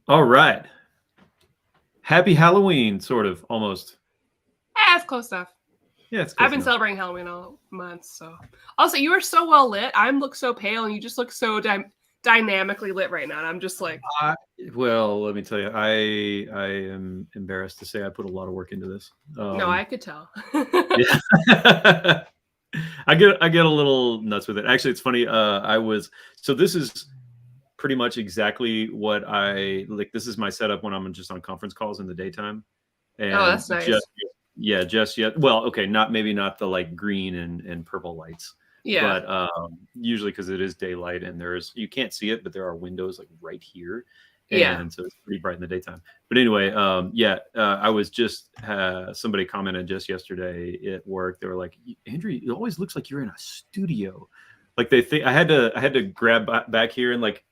All right. Happy Halloween, sort of, almost. It's close enough. Yeah, it's I've close been enough. celebrating Halloween all month, so. Also, you are so well lit. I look so pale, and you just look so dynamically lit right now. And I'm just like, Well, let me tell you, I am embarrassed to say I put a lot of work into this. no, I could tell. Yeah. I get a little nuts with it. Actually, it's funny. This is pretty much exactly what I like. This is my setup when I'm just on conference calls in the daytime. And Oh, that's nice. just yet. Well, okay, maybe not the like green and purple lights. Yeah. But usually because it is daylight and you can't see it, but there are windows like right here. Yeah. And so it's pretty bright in the daytime. But anyway, I was just somebody commented just yesterday at work. They were like, Andrew, it always looks like you're in a studio. Like they think I had to grab back here and like,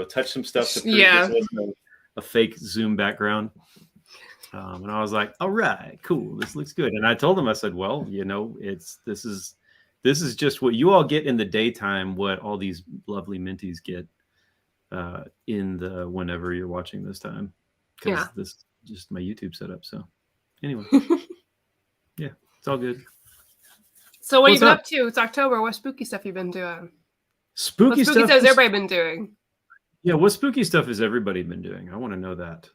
touch some stuff to prove this wasn't a fake Zoom background. And I was like, all right, cool, this looks good. And I told them, I said, well, this is just what you all get in the daytime, what all these lovely minties get in the whenever you're watching this time, because this is just my YouTube setup. So anyway, yeah, it's all good. So what have you been up to? It's October. What spooky stuff you been doing? Spooky stuff has everybody been doing? Yeah, what spooky stuff has everybody been doing? I want to know that.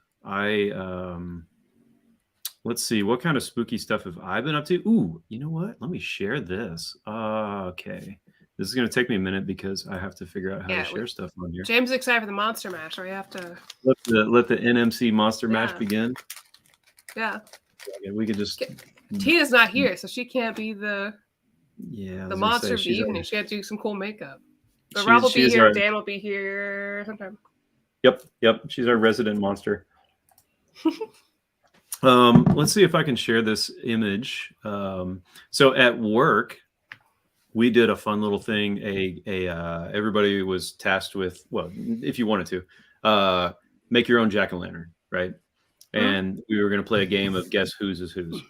Let's see, what kind of spooky stuff have I been up to? Ooh, you know what? Let me share this. Okay. This is going to take me a minute because I have to figure out how to share stuff on here. James is excited for the Monster Mash, so we have to let the NMC Monster Mash begin. Yeah. We could just. Tina's not here, so she can't be the monster of the evening. She had to do some cool makeup. But Rob will be here. Dan will be here sometime. Yep. She's our resident monster. Let's see if I can share this image. So at work, we did a fun little thing. Everybody was tasked with, well, if you wanted to, make your own jack-o'-lantern, right? And we were going to play a game of guess whose is whose.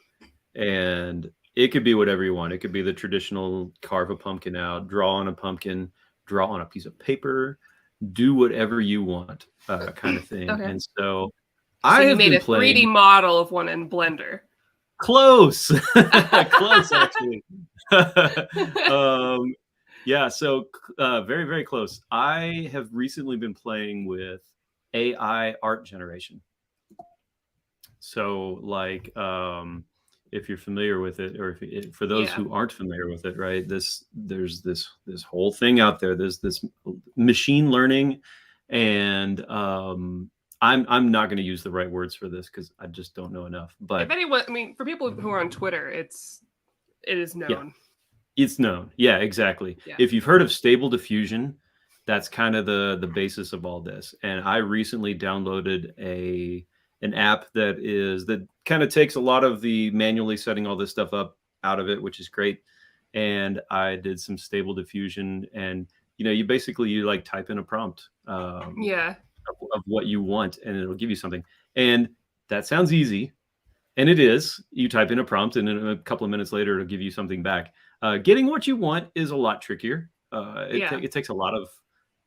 And it could be whatever you want. It could be the traditional carve a pumpkin out, draw on a pumpkin, draw on a piece of paper, do whatever you want, kind of thing. Okay. And so I have made a 3D model of one in Blender. Close, close actually. Yeah, so very, very close. I have recently been playing with AI art generation. So like, if you're familiar with it, or for those who aren't familiar with it, right? There's this whole thing out there. There's this machine learning, and I'm not going to use the right words for this because I just don't know enough. But if anyone, I mean, for people who are on Twitter, it is known. Yeah. It's known. Yeah, exactly. Yeah. If you've heard of Stable Diffusion, that's kind of the basis of all this. And I recently downloaded an app that kind of takes a lot of the manually setting all this stuff up out of it, which is great. And I did some Stable Diffusion, and you like type in a prompt. Of what you want, and it'll give you something. And that sounds easy, and it is. You type in a prompt, and then a couple of minutes later it'll give you something back. Getting what you want is a lot trickier. It takes a lot of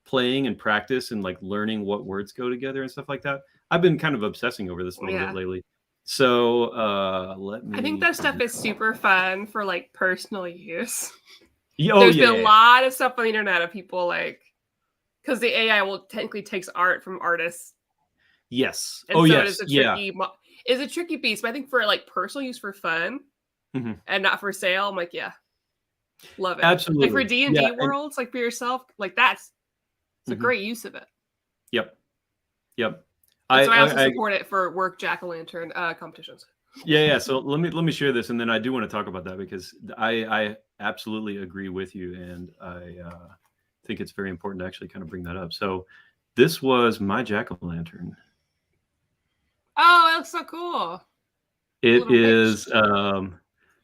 playing and practice and like learning what words go together and stuff like that. I've been kind of obsessing over this a little bit lately. So I think that stuff is super fun for like personal use. There's been a lot of stuff on the internet of people like, because the AI will technically takes art from artists. Yes. And yes. It's a tricky piece, but I think for like personal use for fun and not for sale, I'm like, love it. Absolutely. Like for D&D worlds, like for yourself, like it's a great use of it. Yep. So I also support it for work jack-o'-lantern competitions. Yeah. So let me share this, and then I do want to talk about that because I absolutely agree with you, and I think it's very important to actually kind of bring that up. So this was my jack-o'-lantern. Oh, that looks so cool. It is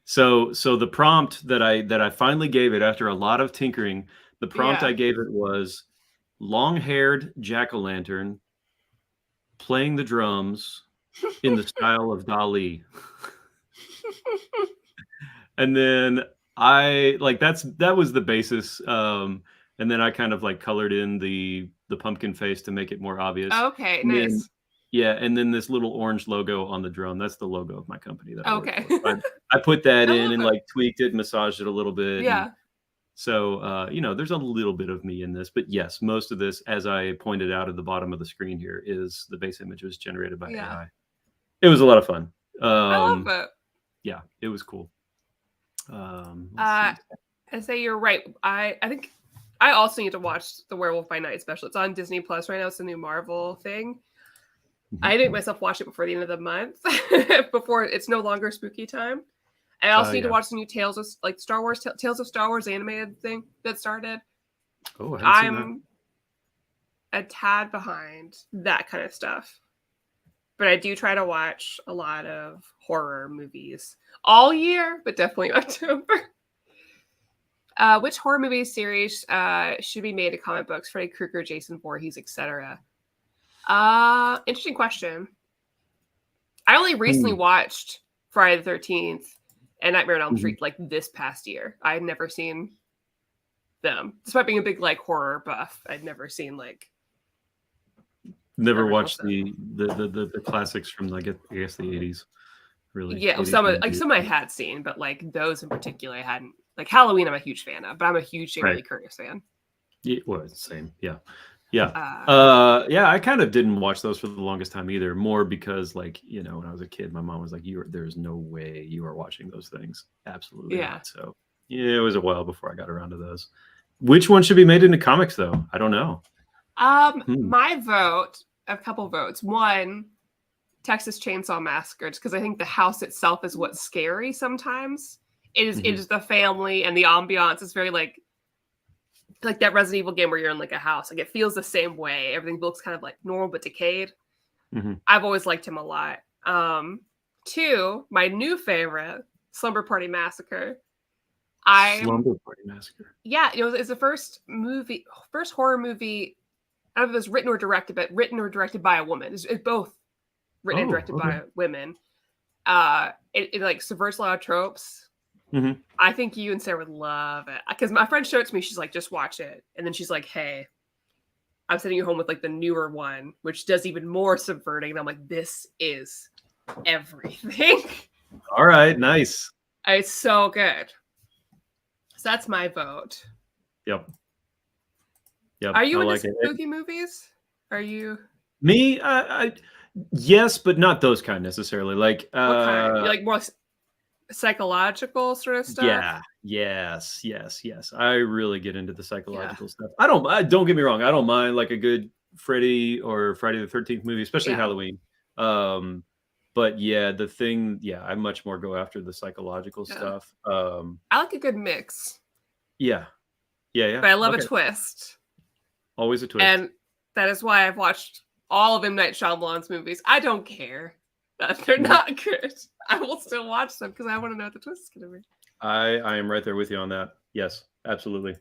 so the prompt that I finally gave it after a lot of tinkering, the prompt I gave it was long-haired jack-o'-lantern playing the drums in the style of Dali. And then that was the basis. And then I kind of like colored in the pumpkin face to make it more obvious. Okay, nice. Yeah, and then this little orange logo on the drum. That's the logo of my company. That okay. I put that in and like tweaked it, massaged it a little bit. Yeah. So, there's a little bit of me in this, but yes, most of this, as I pointed out at the bottom of the screen here, is the base image was generated by AI. It was a lot of fun. I love it. Yeah, it was cool. I say you're right. I think I also need to watch the Werewolf by Night special. It's on Disney Plus right now. It's a new Marvel thing. I didn't make myself watch it before the end of the month, before it's no longer spooky time. I also need to watch the new Tales of Star Wars animated thing that started. Oh, I'm a tad behind that kind of stuff, but I do try to watch a lot of horror movies all year, but definitely October. Which horror movie series should be made of comic books? Freddy Krueger, Jason Voorhees, etc. Interesting question. I only recently watched Friday the 13th and Nightmare on Elm Street like this past year. I had never seen them. Despite being a big like horror buff, I'd never seen like never watched the classics from I guess the 80s. Really. Yeah, some I had seen, but like those in particular I hadn't. Like Halloween I'm a huge fan of, but I'm a huge Jamie Lee Curtis fan. Yeah, well, same. Yeah. Yeah, I kind of didn't watch those for the longest time either. More because, like, when I was a kid, my mom was like, "There's no way you are watching those things." Absolutely not. So, yeah, it was a while before I got around to those. Which one should be made into comics, though? I don't know. My vote, a couple votes. One, Texas Chainsaw Massacre, because I think the house itself is what's scary sometimes. It is the family and the ambiance is very like that Resident Evil game where you're in like a house. Like it feels the same way. Everything looks kind of like normal but decayed. I've always liked him a lot. Two, my new favorite, Slumber Party Massacre. Slumber Party Massacre. Yeah, it's the first horror movie. I don't know if it was written or directed, but written or directed by a woman. It's both written and directed by women. It like subverts a lot of tropes. I think you and Sarah would love it because my friend showed it to me. She's like, just watch it. And then she's like, hey, I'm sending you home with like the newer one, which does even more subverting. And I'm like, this is everything. All right. Nice. It's so good. So that's my vote. Yep. Are you into spooky movies? Are you? Me? Yes, but not those kind necessarily. Like, what kind? You like more psychological sort of stuff? Yeah. Yes. I really get into the psychological stuff. Don't get me wrong. I don't mind like a good Freddy or Friday the 13th movie, especially Halloween. But I much more go after the psychological stuff. I like a good mix. Yeah. But I love a twist. Always a twist. And that is why I've watched all of M. Night Shyamalan's movies. I don't care that they're not good. I will still watch them because I want to know what the twist is going to be. I am right there with you on that. Yes, absolutely.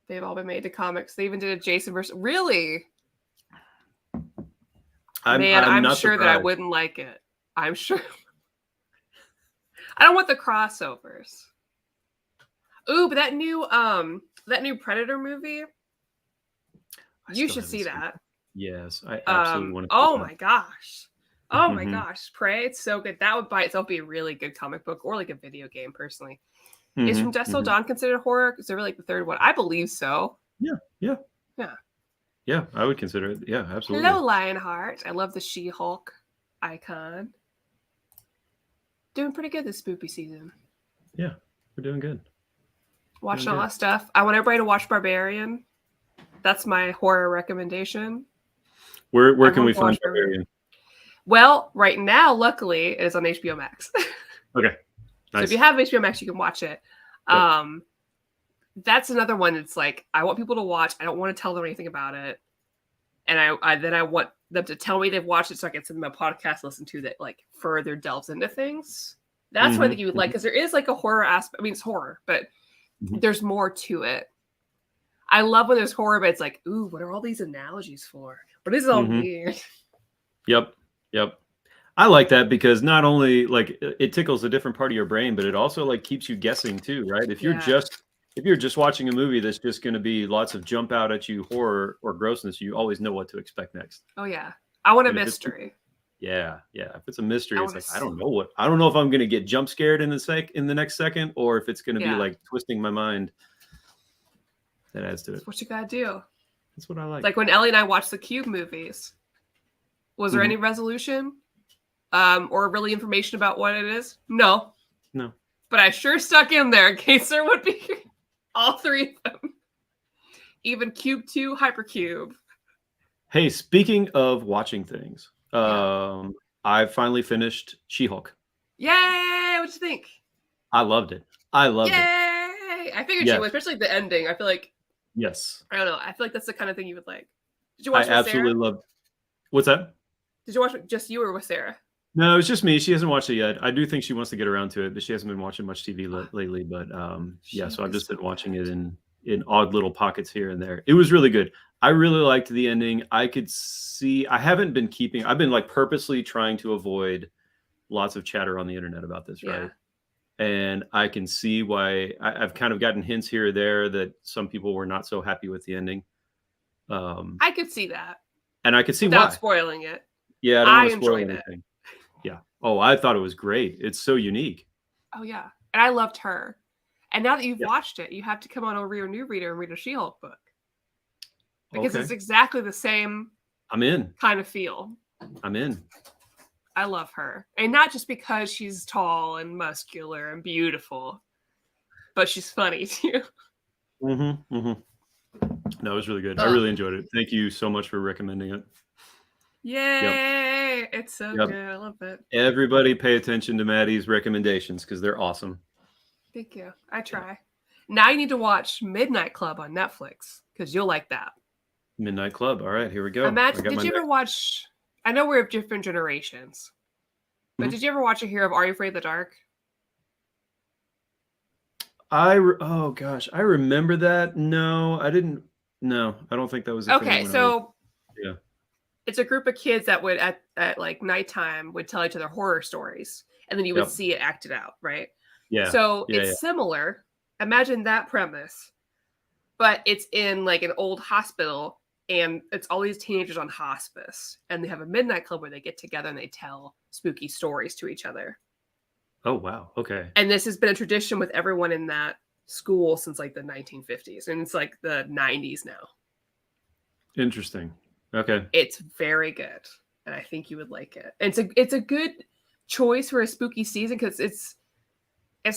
They've all been made to comics. They even did a Jason versus... Really? I'm sure surprised that I wouldn't like it. I'm sure. I don't want the crossovers. Ooh, but that new Predator movie, you should see that. Yes, I absolutely want to. Oh my gosh. Oh my gosh, Prey, it's so good. That would by itself be a really good comic book or like a video game, personally. Is From Dusk Till Dawn considered horror? Is there like the third one? I believe so. Yeah, I would consider it. Yeah, absolutely. Hello, Lionheart. I love the She-Hulk icon. Doing pretty good this spooky season. Yeah, we're doing good. Watching a lot of stuff. I want everybody to watch Barbarian. That's my horror recommendation. Where can we find Barbarian? Well, right now, luckily, it is on HBO Max. Okay. Nice. So if you have HBO Max, you can watch it. Yep. That's another one that's like, I want people to watch. I don't want to tell them anything about it. And I want them to tell me they've watched it so I can send them a podcast to listen to that like further delves into things. That's what I think you would like, because there is like a horror aspect. I mean, it's horror, but there's more to it. I love when there's horror, but it's like, ooh, what are all these analogies for? What is all weird? Yep. I like that because not only like it tickles a different part of your brain, but it also like keeps you guessing too, right? If you're just watching a movie that's just going to be lots of jump out at you horror or grossness, you always know what to expect next. Oh yeah. I want a But mystery. yeah. If it's a mystery, it's like I don't know. know if I'm gonna get jump scared in the next second, or if it's gonna be Yeah. like twisting my mind. That adds to it. That's what you gotta do. That's what I like. Like when Ellie and I watched the Cube movies. Was there any resolution? Or really information about what it is? No. But I sure stuck in there in case there would be all three of them. Even Cube 2, Hypercube. Hey, speaking of watching things, I finally finished She-Hulk. Yay! What'd you think? I loved it. I loved it. Yay! I figured you would, especially the ending. I feel like I don't know. I feel like that's the kind of thing you would like. Did you watch it with absolutely Sarah? loved. What's that? Did you watch it just you or with Sarah? No, it was just me. She hasn't watched it yet. I do think she wants to get around to it, but she hasn't been watching much TV lately. But so I've just been watching it in odd little pockets here and there. It was really good. I really liked the ending. I could see. I've been like purposely trying to avoid lots of chatter on the internet about this, right? And I can see why. I've kind of gotten hints here or there that some people were not so happy with the ending. I could see that, and I could see without why. spoiling it. Yeah, I don't want to spoil anything. Yeah. Oh, I thought it was great. It's so unique. Oh yeah, and I loved her. And now that you've watched it, you have to come on over your new reader and read a She-Hulk book because it's exactly the same. I'm in. Kind of feel. I'm in. I love her, and not just because she's tall and muscular and beautiful, but she's funny too. No, it was really good. I really enjoyed it. Thank you so much for recommending it. Yay! It's so good. I love it. Everybody pay attention to Maddie's recommendations because they're awesome. Thank you. I try. Now you need to watch Midnight Club on Netflix because you'll like that. Midnight Club. All right, here we go. Did you ever watch... I know we're of different generations, but did you ever watch or hear of Are You Afraid of the Dark? Oh gosh, I remember that. No, I didn't. No, I don't think that was okay. So it's a group of kids that would at like nighttime would tell each other horror stories, and then you would see it acted out, right? Yeah. So it's similar. Imagine that premise, but it's in like an old hospital, and it's all these teenagers on hospice, and they have a midnight club where they get together and they tell spooky stories to each other. Oh, wow. Okay. And this has been a tradition with everyone in that school since like the 1950s. And it's like the 90s now. Interesting. Okay. It's very good. And I think you would like it. And it's a good choice for a spooky season because it's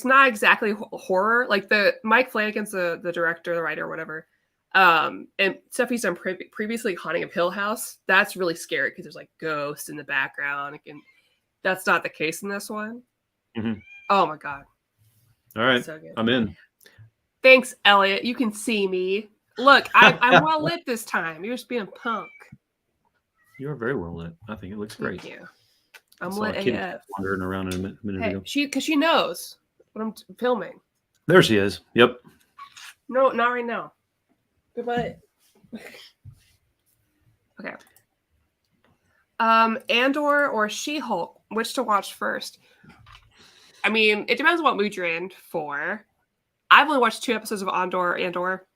not exactly horror. Like Mike Flanagan's the director, the writer, whatever. And stuff he's done previously, Haunting of Hill House. That's really scary because there's like ghosts in the background. And that's not the case in this one. Oh my god! All right, so I'm in. Thanks, Elliot. You can see me. Look, I'm well lit this time. You're just being a punk. You are very well lit. I think it looks great. Thank you. I'm lit AF. Wandering around a minute ago. Because she knows what I'm filming. There she is. Yep. No, not right now. Goodbye. Okay. Andor or She-Hulk? Which to watch first? I mean, it depends on what mood you're in for. I've only watched 2 episodes of Andor.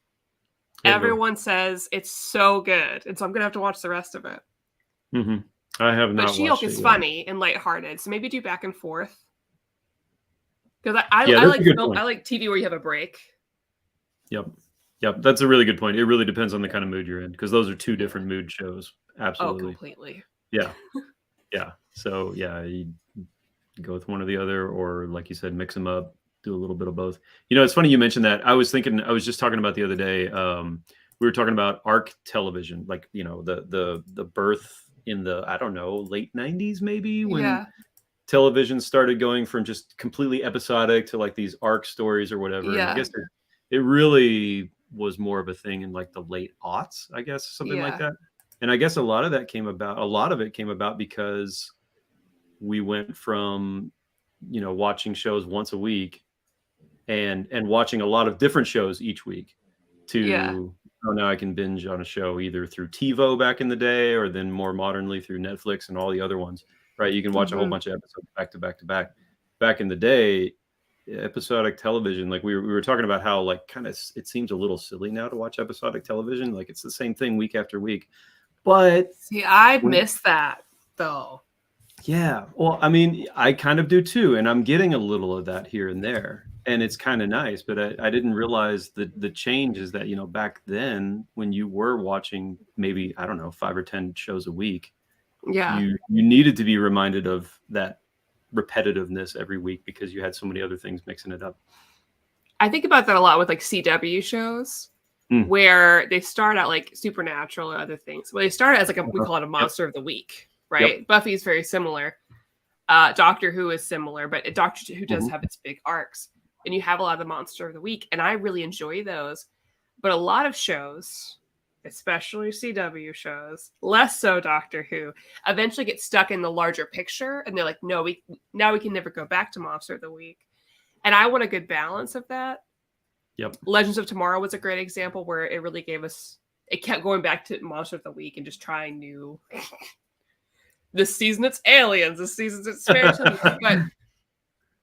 Everyone says it's so good, and so I'm gonna have to watch the rest of it. I have not. But She-Hulk is funny and lighthearted, so maybe do back and forth. Because I like film. I like TV where you have a break. Yep, that's a really good point. It really depends on the kind of mood you're in, because those are 2 different mood shows. Absolutely. Oh, completely. Yeah. So you go with one or the other, or like you said, mix them up, do a little bit of both. It's funny you mentioned that. I was just talking about the other day. We were talking about ARC television, like, the birth in the, I don't know, late 90s, maybe, when television started going from just completely episodic to like these ARC stories or whatever. Yeah. And I guess it really was more of a thing in like the late aughts, I guess, something like that. And I guess a lot of it came about because we went from, watching shows once a week and watching a lot of different shows each week to, now I can binge on a show either through TiVo back in the day, or then more modernly through Netflix and all the other ones, right? You can watch a whole bunch of episodes back to back to back. Back in the day, episodic television, like we were talking about how like kind of it seems a little silly now to watch episodic television. Like it's the same thing week after week. But see, I miss that though. Yeah. Well, I mean, I kind of do too, and I'm getting a little of that here and there, and it's kind of nice. But I didn't realize the change is that back then when you were watching maybe I don't know 5 or 10 shows a week, Yeah, you needed to be reminded of that repetitiveness every week because you had so many other things mixing it up. I think about that a lot with like CW shows. Where they start out like Supernatural or other things. Well, they start as like we call it a monster of the week, right? Yep. Buffy is very similar. Doctor Who is similar, but Doctor Who does have its big arcs, and you have a lot of the monster of the week, and I really enjoy those. But a lot of shows, especially CW shows, less so Doctor Who, eventually get stuck in the larger picture, and they're like, no, we can never go back to monster of the week, and I want a good balance of that. Yep. Legends of Tomorrow was a great example where it really gave us, it kept going back to Monster of the Week and just trying new. This season it's aliens, this season it's fairy tale. But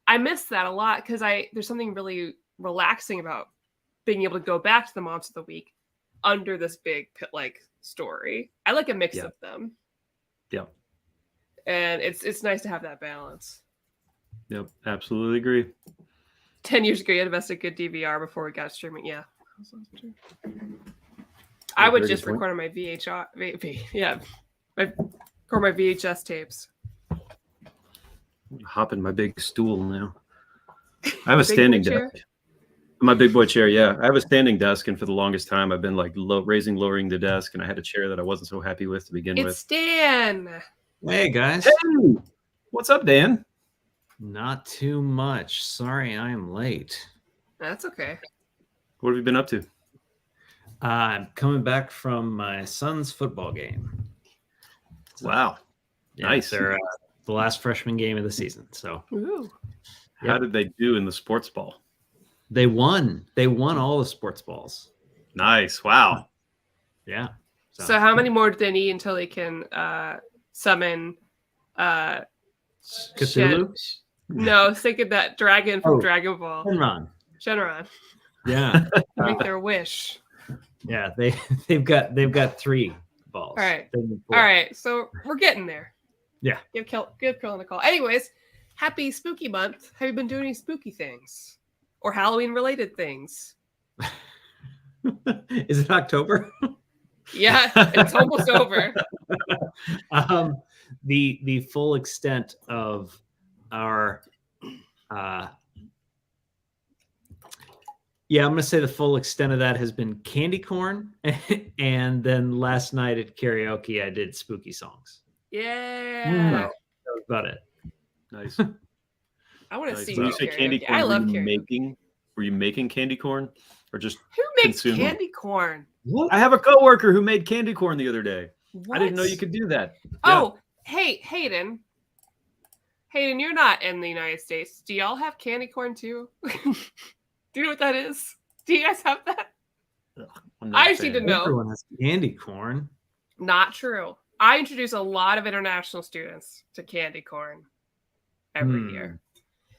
I miss that a lot because there's something really relaxing about being able to go back to the Monster of the Week under this big pit-like story. I like a mix of them. Yep. And it's nice to have that balance. Yep, absolutely agree. 10 years ago, you had to invest a good DVR before we got streaming. Yeah. I would just record on my record my VHS tapes. Hop in my big stool now. I have a standing desk. My big boy chair, yeah. I have a standing desk, and for the longest time, I've been like lowering the desk, and I had a chair that I wasn't so happy with to begin with. It's Dan. Hey, guys. Hey, what's up, Dan? Not too much. Sorry, I am late. That's okay. What have you been up to? I'm coming back from my son's football game. Wow. Nice. They're the last freshman game of the season. So, how did they do in the sports ball? They won. They won all the sports balls. Nice. Wow. Yeah. So how many more do they need until they can summon Cthulhu? No, think of that dragon from Dragon Ball. Shenron. Yeah. Make their wish. Yeah, they've got 3 balls. All right. All right. So we're getting there. Yeah. Give Carolyn a call. Anyways, happy spooky month. Have you been doing any spooky things? Or Halloween related things? Is it October? Yeah, it's almost over. The full extent of our I'm gonna say the full extent of that has been candy corn, and then last night at karaoke I did spooky songs. Yeah, that was about it. Nice. I want to see you say candy corn. I love karaoke. Were you making candy corn, or just who makes candy corn? What? I have a coworker who made candy corn the other day. What? I didn't know you could do that. Oh, yeah. Hey, Hayden, you're not in the United States. Do y'all have candy corn too? Do you know what that is? Do you guys have that? I just need to know. Everyone has candy corn. Not true. I introduce a lot of international students to candy corn every year.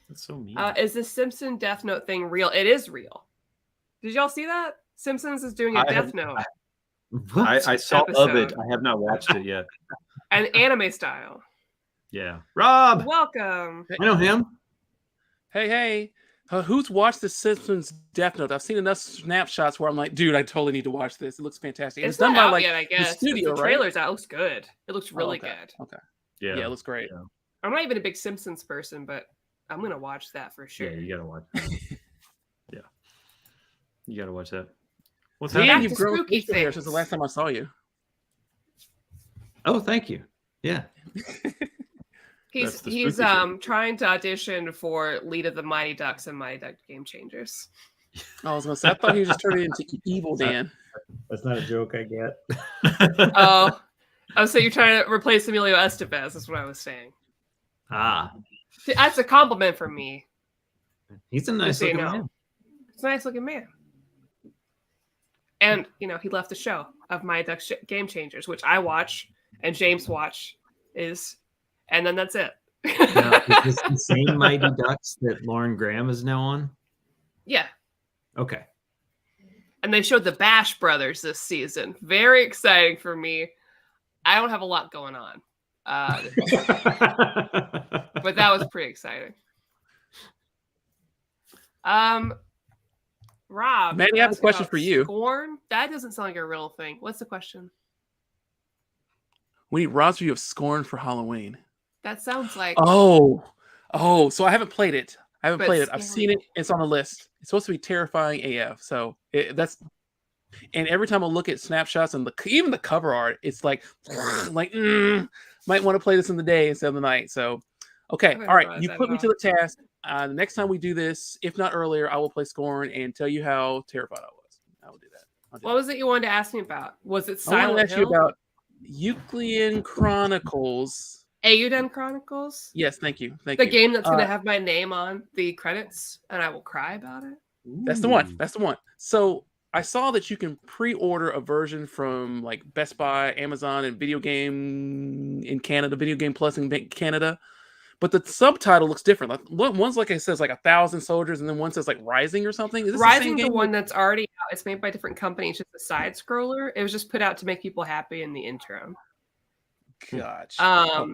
That's so mean. Is the Simpson Death Note thing real? It is real. Did y'all see that? Simpsons is doing a Death Note. I saw of it. I have not watched it yet. An anime style. Yeah. Rob! Welcome. I know him. Hey. Who's watched the Simpsons Death Note? I've seen enough snapshots where I'm like, dude, I totally need to watch this. It looks fantastic. It's done not by out like yet, I guess. the studio, the trailer's out. It looks good. It looks really good. Okay. Yeah, it looks great. Yeah. I'm not even a big Simpsons person, but I'm going to watch that for sure. Yeah, you got to watch that. Yeah. You got to watch that. What's happening? You've grown here since the last time I saw you. Oh, thank you. Yeah. He's trying to audition for lead of the Mighty Ducks and Mighty Duck Game Changers. I was going to say, I thought he was just turning into evil Dan. That's not a joke I get. Oh, so you're trying to replace Emilio Estevez. That's what I was saying. That's a compliment from me. He's a nice looking man. He's a nice looking man. And, he left the show of Mighty Ducks Game Changers, which I watch and James and then that's it. Now, is this the same Mighty Ducks that Lauren Graham is now on? Yeah. Okay. And they showed the Bash Brothers this season. Very exciting for me. I don't have a lot going on. But that was pretty exciting. Rob, Manny, I have a question for you. Scorn? That doesn't sound like a real thing. What's the question? We need Rob's view of Scorn for Halloween. That sounds like so I haven't played it. I've scary. seen it. It's on the list. It's supposed to be terrifying AF. So and every time I look at snapshots and even the cover art, it's like might want to play this in the day instead of the night. So, okay, all right, you put me to the task. The next time we do this, if not earlier, I will play Scorn and tell you how terrified I was. I will do that. What was it you wanted to ask me about? Was it I wanted Silent to ask Hill? you about Euclidean Chronicles. Eiyuden Chronicles? Yes, thank you. The game that's going to have my name on the credits, and I will cry about it. That's the one. That's the one. So I saw that you can pre-order a version from like Best Buy, Amazon, and Video Game in Canada, Video Game Plus in Canada. But the subtitle looks different. Like one's like it says like 1,000 soldiers, and then one says like Rising or something. Is this Rising, the the one that's already out. It's made by a different company. It's just a side scroller. It was just put out to make people happy in the intro. Gotcha.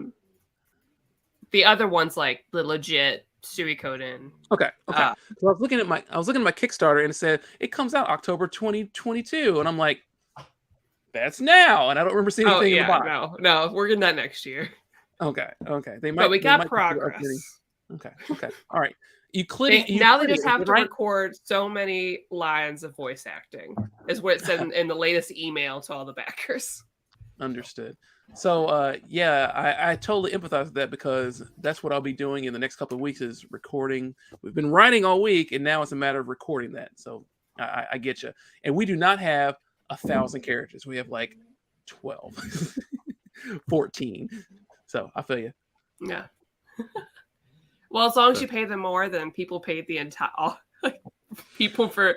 The other one's like the legit Suikoden. Okay. So I was looking at my Kickstarter and it said it comes out October 2022, and I'm like, that's now, and I don't remember seeing anything in the box. No, we're getting that next year. Okay. But we got progress. Okay. All right. Euclidean. Now they just have to record so many lines of voice acting, is what it said in the latest email to all the backers. Understood. So, I totally empathize with that because that's what I'll be doing in the next couple of weeks is recording. We've been writing all week, and now it's a matter of recording that. So I get you. And we do not have 1,000 characters. We have like 12, 14. So I feel you. Yeah. Well, as long as you pay them more than people paid the entire people for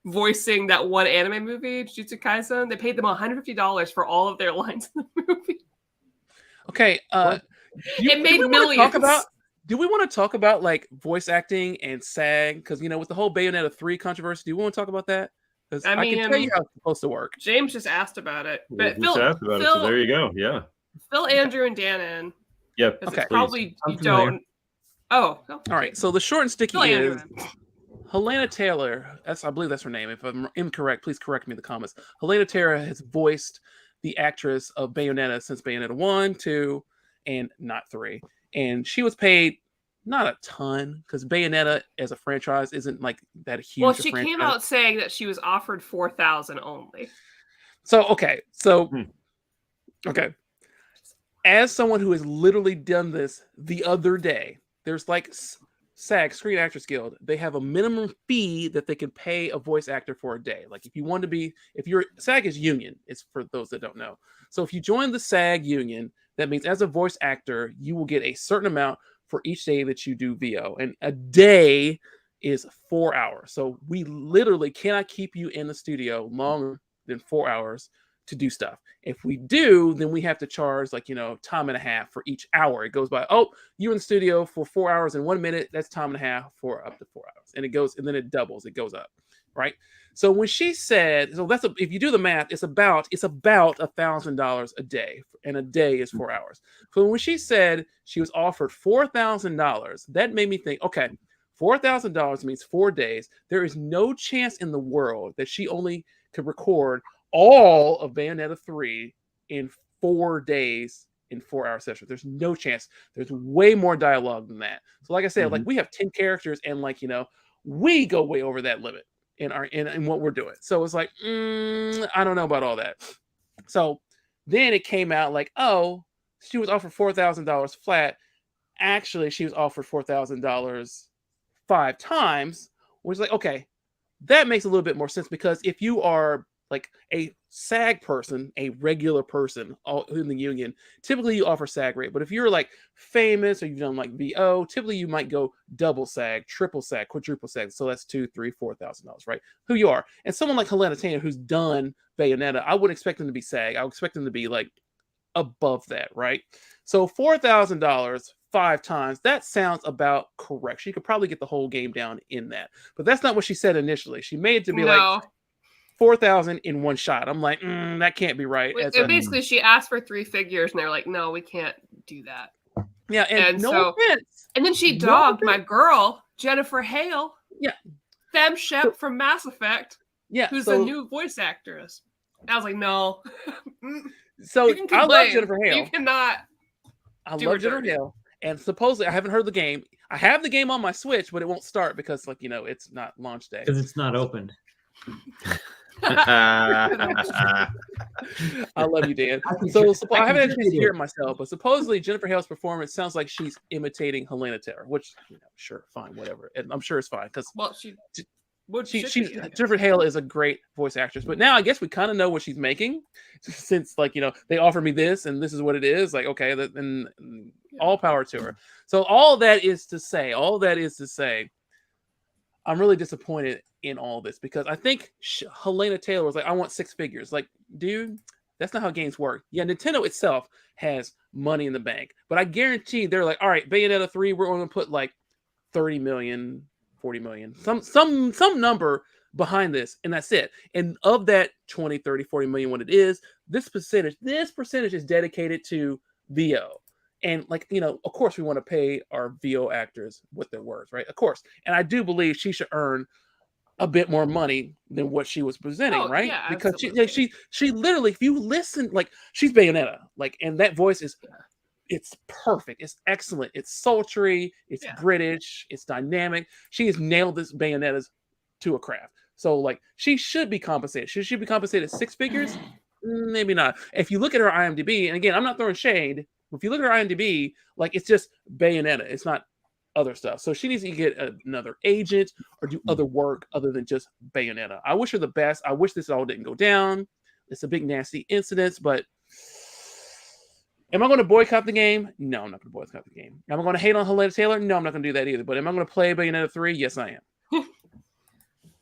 voicing that one anime movie, Jujutsu Kaisen, they paid them $150 for all of their lines in the movie. Okay. It made millions. Do we want to talk about like voice acting and SAG? Because with the whole Bayonetta 3 controversy, do we want to talk about that? Because I can tell you how it's supposed to work. James just asked about it, but Phil asked about it, so there you go. Yeah. Fill Andrew and Dan in. Yep. Okay. Probably you don't. Oh. All right. So the short and sticky is Helena Taylor. I believe that's her name. If I'm incorrect, please correct me in the comments. Helena Taylor has voiced the actress of Bayonetta since Bayonetta 1, 2, and not 3. And she was paid not a ton because Bayonetta as a franchise isn't like that huge. Well, she came out saying that she was offered $4,000 only. So okay. As someone who has literally done this the other day, there's like SAG, Screen Actors Guild. They have a minimum fee that they can pay a voice actor for a day. Like SAG is union. It's for those that don't know. So if you join the SAG union, that means as a voice actor, you will get a certain amount for each day that you do VO. And a day is 4 hours. So we literally cannot keep you in the studio longer than 4 hours to do stuff. If we do, then we have to charge time and a half for each hour. It goes by, you're in the studio for 4 hours and 1 minute, that's time and a half for up to 4 hours. And then it doubles, it goes up, right? So when she said, if you do the math, it's about $1,000 a day, and a day is 4 hours. So when she said she was offered $4,000, that made me think, okay, $4,000 means 4 days. There is no chance in the world that she only could record all of Bayonetta 3 in 4 days in 4 hour sessions. There's no chance. There's way more dialogue than that. So like I said, like we have 10 characters and we go way over that limit in what we're doing. So it's like, I don't know about all that. So then it came out like, she was offered $4,000 flat. Actually, she was offered $4,000 5 times, which is like, okay, that makes a little bit more sense because if you are like a SAG person, a regular person in the union, typically you offer SAG rate. But if you're like famous or you've done like VO, typically you might go double SAG, triple SAG, quadruple SAG. So that's $2,000, $3,000, $4,000, right? Who you are. And someone like Helena Taylor who's done Bayonetta, I wouldn't expect them to be SAG. I would expect them to be like above that, right? So $4,000 5 times, that sounds about correct. She could probably get the whole game down in that. But that's not what she said initially. She made it to be like, 4,000 in one shot. I'm like, that can't be right. Basically, she asked for 3 figures, and they're like, no, we can't do that. Yeah, and no offense. And then she dogged my girl, Jennifer Hale. Yeah. Fem Shep from Mass Effect. Yeah. Who's the new voice actress. I was like, no. So I love Jennifer Hale. You cannot. I love Jennifer Hale. And supposedly, I haven't heard the game. I have the game on my Switch, but it won't start because, it's not launch day. Because it's not opened. I love you, Dan. So I haven't had a chance to hear it myself, but supposedly Jennifer Hale's performance sounds like she's imitating Helena Taylor, which, sure, fine, whatever. And I'm sure it's fine because Jennifer Hale is a great voice actress. But now I guess we kind of know what she's making, since they offer me this and this is what it is. Like, okay, then all power to her. So all that is to say, I'm really disappointed in all this because I think Helena Taylor was like, I want 6 figures. Like, dude, that's not how games work. Yeah, Nintendo itself has money in the bank, but I guarantee they're like, all right, Bayonetta 3, we're going to put like 30 million, 40 million, some number behind this, and that's it. And of that 20, 30, 40 million, what it is, this percentage is dedicated to VO. And of course we want to pay our VO actors what they're worth, right? Of course. And I do believe she should earn a bit more money than what she was presenting, right? Yeah, because she literally, if you listen, she's Bayonetta, and that voice is, it's perfect, it's excellent, it's sultry, it's British, it's dynamic. She has nailed this Bayonetta's to a craft. So she should be compensated. Should she be compensated 6 figures? Maybe not. If you look at her IMDb, and again, I'm not throwing shade. If you look at her IMDb, it's just Bayonetta. It's not other stuff. So she needs to get another agent or do other work other than just Bayonetta. I wish her the best. I wish this all didn't go down. It's a big nasty incident, but am I going to boycott the game? No, I'm not going to boycott the game. Am I going to hate on Helena Taylor? No, I'm not going to do that either. But am I going to play Bayonetta 3? Yes, I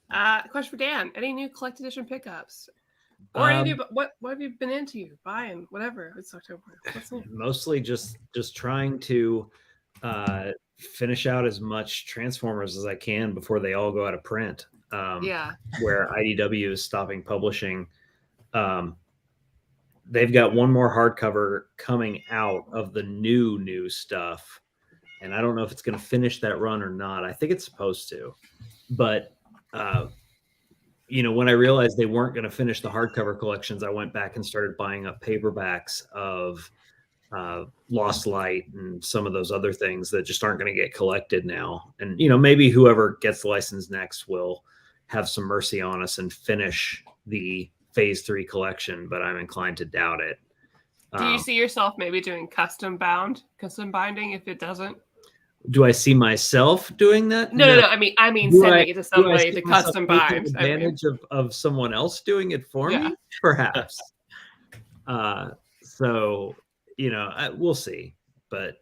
am. Question for Dan. Any new collected edition pickups? Or any new, what have you been into? Buying, whatever. It's October. What's new? Mostly just trying to finish out as much Transformers as I can before they all go out of print. Where IDW is stopping publishing. They've got one more hardcover coming out of the new stuff. And I don't know if it's going to finish that run or not. I think it's supposed to. But, when I realized they weren't going to finish the hardcover collections, I went back and started buying up paperbacks of Lost Light and some of those other things that just aren't going to get collected now. And, maybe whoever gets the license next will have some mercy on us and finish the Phase 3 collection, but I'm inclined to doubt it. Do you see yourself maybe doing custom binding if it doesn't? Do I see myself doing that? No. I mean sending it to somebody to custom bind. Advantage of someone else doing it for me, perhaps. So we'll see, but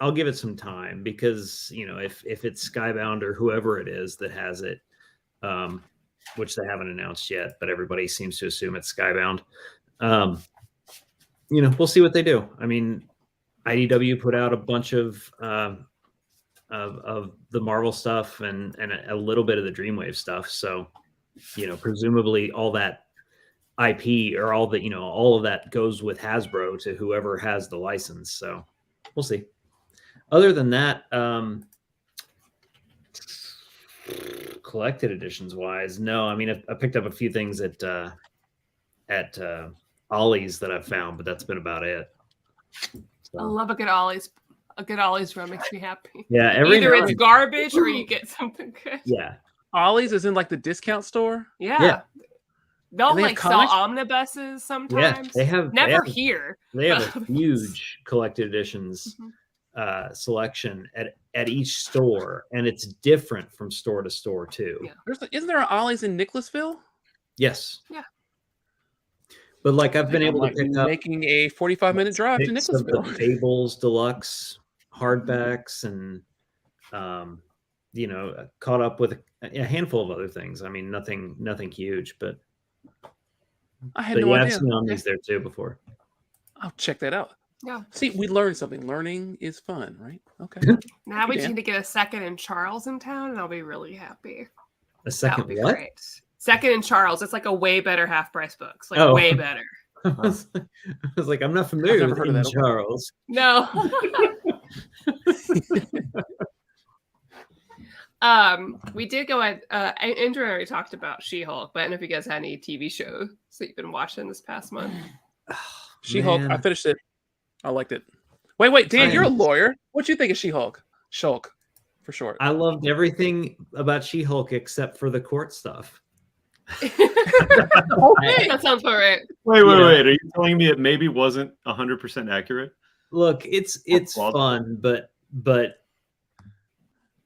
I'll give it some time because if it's Skybound or whoever it is that has it, which they haven't announced yet, but everybody seems to assume it's Skybound. We'll see what they do. I mean, IDW put out a bunch of the Marvel stuff and a little bit of the Dreamwave stuff. So, presumably all that IP or all of that goes with Hasbro to whoever has the license. So we'll see. Other than that, collected editions wise, no. I mean, I picked up a few things at Ollie's that I've found, but that's been about it. So. I love a good Ollie's. A good Ollie's run makes me happy. Yeah, either it's garbage or you get something good. Yeah, Ollie's is in the discount store. Yeah. They'll sell omnibuses sometimes. Yeah, they have here. They have a huge collected editions selection at each store, and it's different from store to store too. Yeah. Isn't there an Ollie's in Nicholasville? Yes. Yeah. But I've been able to pick up making a 45-minute drive to Nicholasville. The Fables Deluxe hardbacks and caught up with a handful of other things. I mean, nothing huge, but I had no idea. I've seen on these there too before. I'll check that out. Yeah. See, we learned something. Learning is fun, right? Okay. Now we just need to get a second in Charles in town, and I'll be really happy. A second what? Great. Second in Charles. It's like a way better half price books. Like way better. I was like, I'm not familiar with In Charles. No. We did go at Andrew already talked about She-Hulk, but I don't know if you guys had any TV shows that you've been watching this past month. She-Hulk, I finished it. I liked it. Wait, Dan, you're a lawyer. What'd you think of She-Hulk? Shulk, for short. I loved everything about She-Hulk except for the court stuff. That sounds all right. Wait. Are you telling me it maybe wasn't 100% accurate? Look, it's fun, but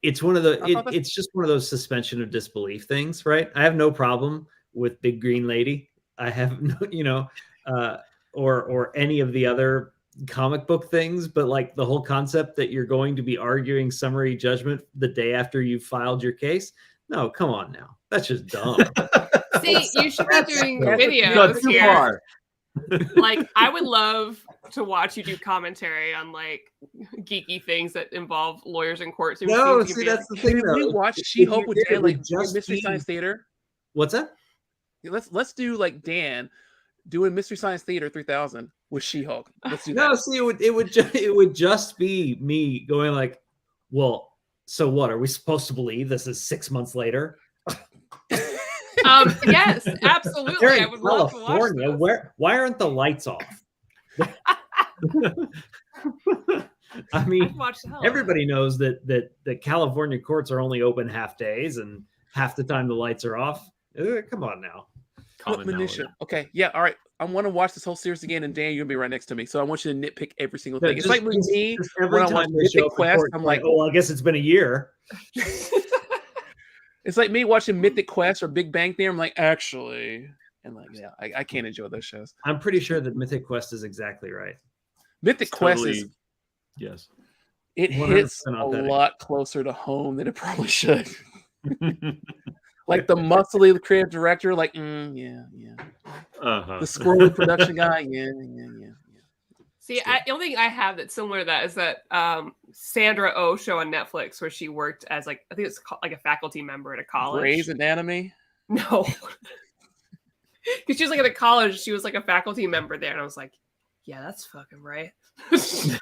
it's one of the it's just one of those suspension of disbelief things, right? I have no problem with Big Green Lady. I have no, or any of the other comic book things, but like the whole concept that you're going to be arguing summary judgment the day after you filed your case. No, come on now. That's just dumb. See, you should be doing videos here. Like, I would love to watch you do commentary on like geeky things that involve lawyers in courts. No, see, that's the thing. Can we watch She-Hulk with Dan, like Mystery Science Theater? What's that? Let's do like Dan doing Mystery Science Theater 3000 with She-Hulk. Let's do that. No, see, it would just be me going like, well, so what? Are we supposed to believe this is 6 months later? Yes, absolutely. They're in I would love to watch this. Why aren't the lights off? I mean, everybody knows that California courts are only open half days and half the time the lights are off. Come on now. Okay, yeah, all right. I want to watch this whole series again, and Dan, you're gonna be right next to me, so I want you to nitpick every single thing. It's like with me when I watch Mythic Quest. I'm like, oh, I guess it's been a year. It's like me watching Mythic Quest or Big Bang Theory. I'm like, actually, and like, yeah, I can't enjoy those shows. I'm pretty sure that Mythic Quest is exactly right. Mythic Quest is, yes, it hits a lot closer to home than it probably should. Like the muscly creative director, like, yeah. The squirrely production guy, yeah. See, the only thing I have that's similar to that is that Sandra Oh show on Netflix where she worked as like, I think it's like a faculty member at a college. Grey's Anatomy? No. Because she was like at a college, she was like a faculty member there, and I was like, yeah, that's fucking right. Those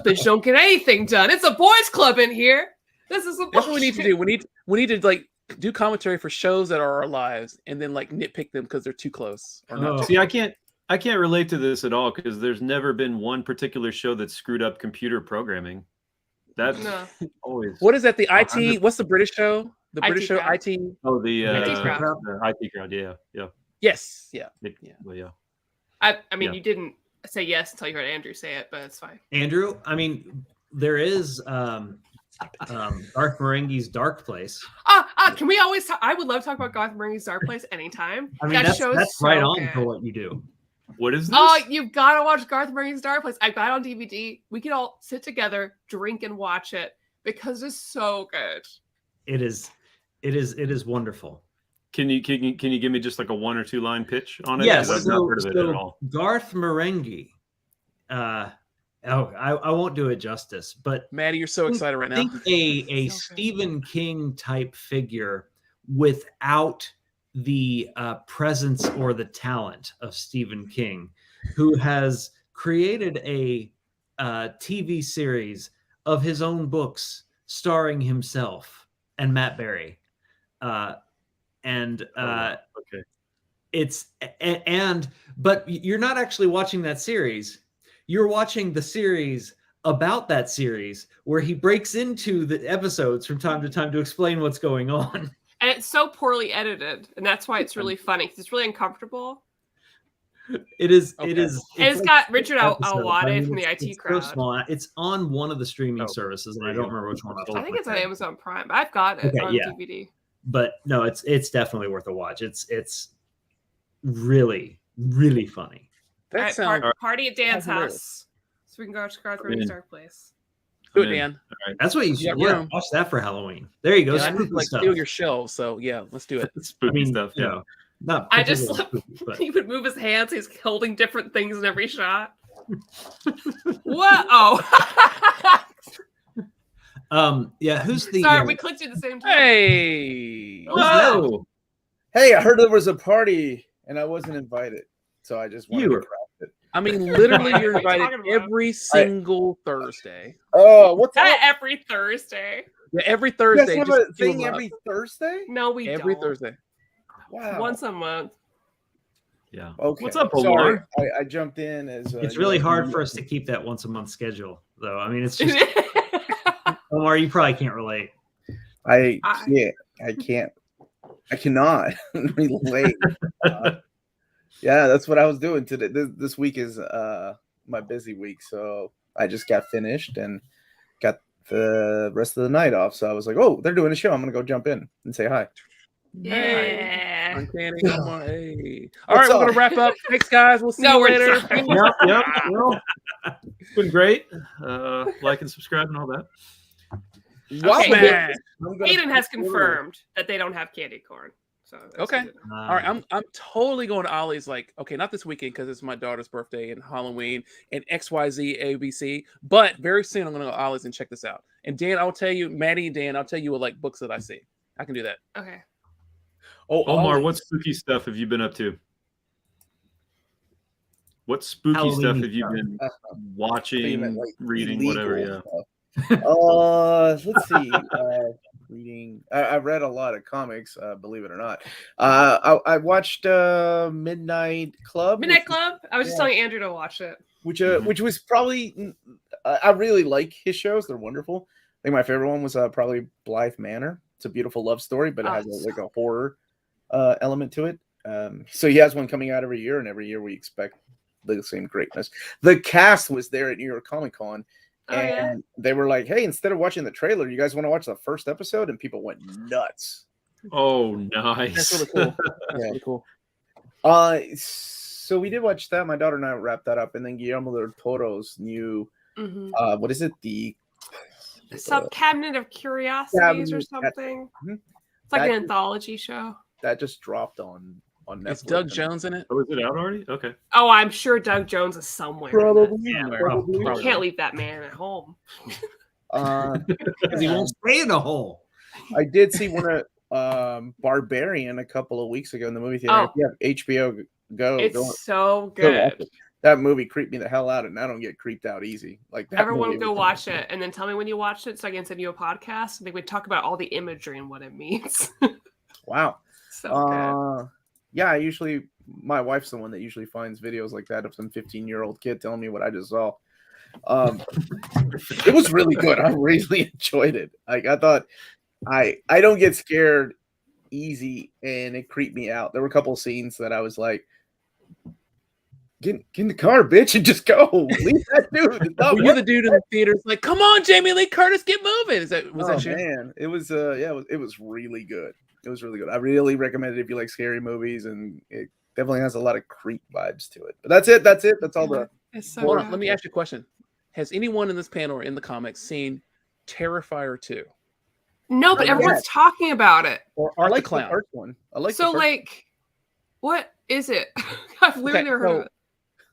bitches don't get anything done. It's a boys' club in here. This is that's what we need to do. We need to like do commentary for shows that are our lives, and then like nitpick them because they're too close. Or not. See, I can't relate to this at all because there's never been one particular show that screwed up computer programming. That's always. What is that? The IT? What's the British show? The British show IT. Oh, the IT Crowd. The IT Crowd. Yeah. Yes. Yeah. Well, yeah. I mean, you didn't say yes until you heard Andrew say it, but it's fine. Andrew, I mean, there is Garth Marenghi's Dark Place. Can we always talk? I would love to talk about Garth Marenghi's Dark Place anytime. I mean, that's right on for what you do. What is this? Oh, you've got to watch Garth Marenghi's Dark Place. I've got it on DVD. We can all sit together, drink, and watch it because it's so good. It is wonderful. Can you give me just like a 1 or 2 line pitch on it? Yes. I've not heard of it at all. Garth Marenghi. I won't do it justice, but Maddie, you're so excited right now. Think a Stephen King type figure without the presence or the talent of Stephen King, who has created a TV series of his own books starring himself and Matt Berry. But you're not actually watching that series. You're watching the series about that series where he breaks into the episodes from time to time to explain what's going on. And it's so poorly edited, and that's why it's really funny because it's really uncomfortable. It is. Okay. It is. It's got Richard Alwade from the IT Crowd. So small. It's on one of the streaming services, and I don't remember which one. I think it's on Amazon Prime. I've got it on DVD. But no, it's definitely worth a watch. It's really, really funny. That sounds party at Dan's house, so we can go to Garth Marenghi's Dark Place. Do it, Dan. Right. That's what you should watch that for Halloween. There you go. Yeah, I need to like steal your shelves. So yeah, let's do it. Spooky stuff. Yeah. Not I just he would move his hands. He's holding different things in every shot. What? Oh. Yeah. Who's the? Sorry, we clicked at the same time. Hey. Oh. Hey, I heard there was a party and I wasn't invited, so I just wanted You to were. craft it. I mean, literally, you're What are you invited talking about? every single Thursday. Oh, what's Not that? every Thursday. Yeah, every You guys Thursday. have Just a queue thing 'em up. every Thursday? No, we Every don't. Thursday. Wow. Once a month. Yeah. Okay. What's up, Sorry, Omar? I jumped in as. It's really hard for us to keep that once a month schedule, though. I mean, it's just Omar, you probably can't relate. I can't. I cannot relate. Yeah, that's what I was doing today. This week is my busy week, so I just got finished and got the rest of the night off. So I was like, "Oh, they're doing a show. I'm gonna go jump in and say hi." Yeah. Uncanny Omar. Hey. All What's right, we're up? gonna wrap up. Thanks, guys. We'll see No, you we're later. not. Yep. Well, it's been great. Like and subscribe and all that. Wow. Smash. Aiden has confirmed that they don't have candy corn. So that's Okay. good. All right, I'm totally going to Ollie's. Like, okay, not this weekend because it's my daughter's birthday and Halloween and XYZ ABC, but very soon I'm going to go to Ollie's and check this out. And Dan, I'll tell you, Maddie and Dan, I'll tell you what like books that I see. I can do that. Okay. Oh, Omar, Ollie's. what spooky stuff have you been up to? What spooky Halloween stuff have you stuff. been You watching, meant, like, reading, illegal whatever? Yeah. stuff. Let's see. Reading. I read a lot of comics. Believe it or not. I watched Midnight Club. Midnight Club. I was just yeah. telling Andrew to watch it. Which was probably. I really like his shows. They're wonderful. I think my favorite one was probably Blythe Manor. It's a beautiful love story, but it has like a horror element to it. So he has one coming out every year, and every year we expect the same greatness. The cast was there at New York Comic Con, and they were like, "Hey, instead of watching the trailer, you guys want to watch the first episode?" And people went nuts. Oh, nice. That's really cool. That's really cool. So we did watch that. My daughter and I wrapped that up, and then Guillermo del Toro's new, what is it? The Cabinet of Curiosities or something. It's like an anthology show. That just dropped on Netflix. Is Doug Jones in it? Oh, is it out already? Okay. Oh, I'm sure Doug Jones is somewhere. Probably. You can't leave that man at home. Because he won't stay in a hole. I did see one of Barbarian a couple of weeks ago in the movie theater. If you have HBO Go, it's so good. That movie creeped me the hell out, and I don't get creeped out easy. Like that. Everyone go watch it, and then tell me when you watched it, so I can send you a podcast. I think we talk about all the imagery and what it means. Wow. So good. Yeah, my wife's the one that usually finds videos like that of some 15-year-old kid telling me what I just saw. It was really good. I really enjoyed it. Like I thought, I don't get scared easy, and it creeped me out. There were a couple of scenes that I was like, Get in the car, bitch, and just go. Leave that dude. Were you the dude in the theaters like, come on, Jamie Lee Curtis, get moving? Was that you? Man, it was it was really good. It was really good. I really recommend it if you like scary movies, and it definitely has a lot of creep vibes to it. But that's it. That's all the. It's so Hold good. on, let me ask you a question. Has anyone in this panel or in the comics seen Terrifier 2? No, but everyone's talking about it. Or I Art like the Clown? the first one. I like So, like, what is it? I've literally never heard of it.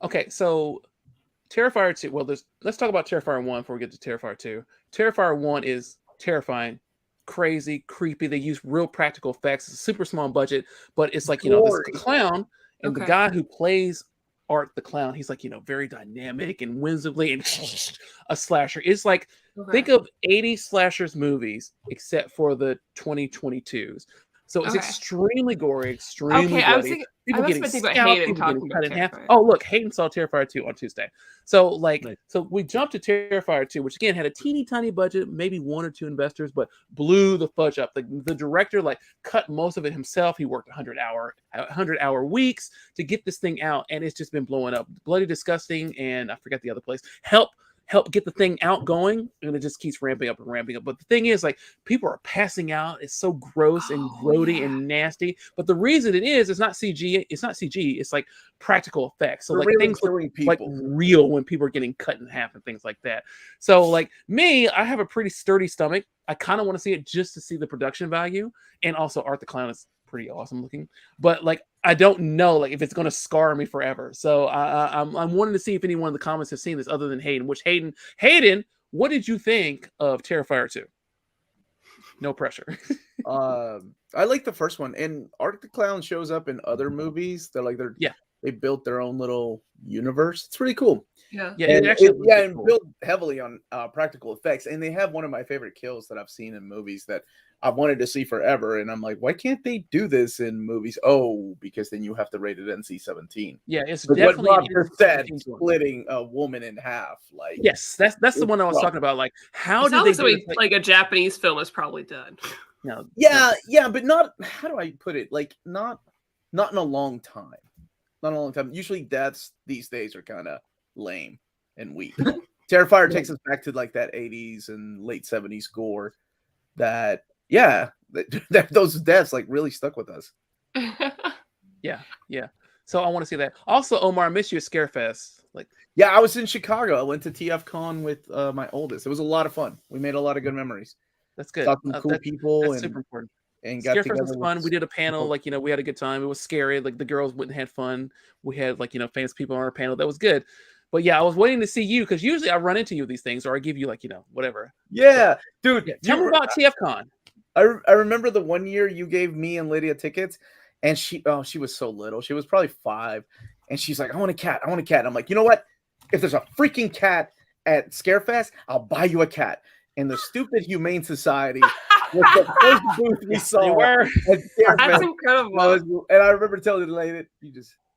Okay, so Terrifier 2. Well, let's talk about Terrifier 1 before we get to Terrifier 2. Terrifier 1 is terrifying, crazy, creepy. They use real practical effects. It's a super small budget, but it's like, this clown, and the guy who plays Art the Clown, he's like, very dynamic and whimsically and a slasher. It's like, think of 80 slashers movies except for the 2022s. So it's extremely gory, extremely bloody. I was thinking about Hayden talking about Terrifier. Oh, look, Hayden saw Terrifier 2 on Tuesday. So, so we jumped to Terrifier 2, which again had a teeny tiny budget, maybe 1 or 2 investors, but blew the fudge up. The director cut most of it himself. He worked 100-hour weeks to get this thing out, and it's just been blowing up. Bloody Disgusting, and I forget the other place. Help get the thing out going, and it just keeps ramping up and ramping up. But the thing is, people are passing out. It's so gross and grody and nasty. But the reason it is, it's not CG. It's not CG. It's like practical effects. So things look like real when people are getting cut in half and things like that. So me, I have a pretty sturdy stomach. I kind of want to see it just to see the production value, and also Art the Clown is pretty awesome looking. But I don't know if it's going to scar me forever. So I'm wanting to see if anyone in the comments has seen this other than Hayden. Which Hayden, what did you think of Terrifier 2? No pressure. I like the first one, and Art the Clown shows up in other movies. They built their own little universe. It's pretty cool. Yeah, and it actually and cool. built heavily on practical effects. And they have one of my favorite kills that I've seen in movies that I've wanted to see forever. And I'm like, why can't they do this in movies? Oh, because then you have to rate it NC-17. Yeah, it's But definitely what Rob just said, NC-17 one. splitting a woman in half. Like, yes, that's the one I was talking about. Like, how did they do it? Like a Japanese film is probably done. No, yeah, but not. How do I put it? Like, not in a long time. Not a long time. Usually, deaths these days are kind of lame and weak. Terrifier takes us back to like that 80s and late 70s gore. That those deaths like really stuck with us. yeah. So I want to see that. Also, Omar, I miss you at Scarefest. Like, yeah, I was in Chicago. I went to TFCon with my oldest. It was a lot of fun. We made a lot of good memories. That's good. Saw some cool people. That's and super important. And got Scarefest was fun. We did a panel, like, we had a good time. It was scary. Like, the girls went and had fun. We had, like, famous people on our panel. That was good. But yeah, I was waiting to see you because usually I run into you with these things or I give you, like, whatever. Yeah, dude. Yeah. Tell me about TFCon. I remember the one year you gave me and Lydia tickets, and she was so little. She was probably 5, and she's like, I want a cat. I'm like, you know what? If there's a freaking cat at Scarefest, I'll buy you a cat. And the stupid Humane Society was the first booth we saw. That's incredible. And I remember telling the lady,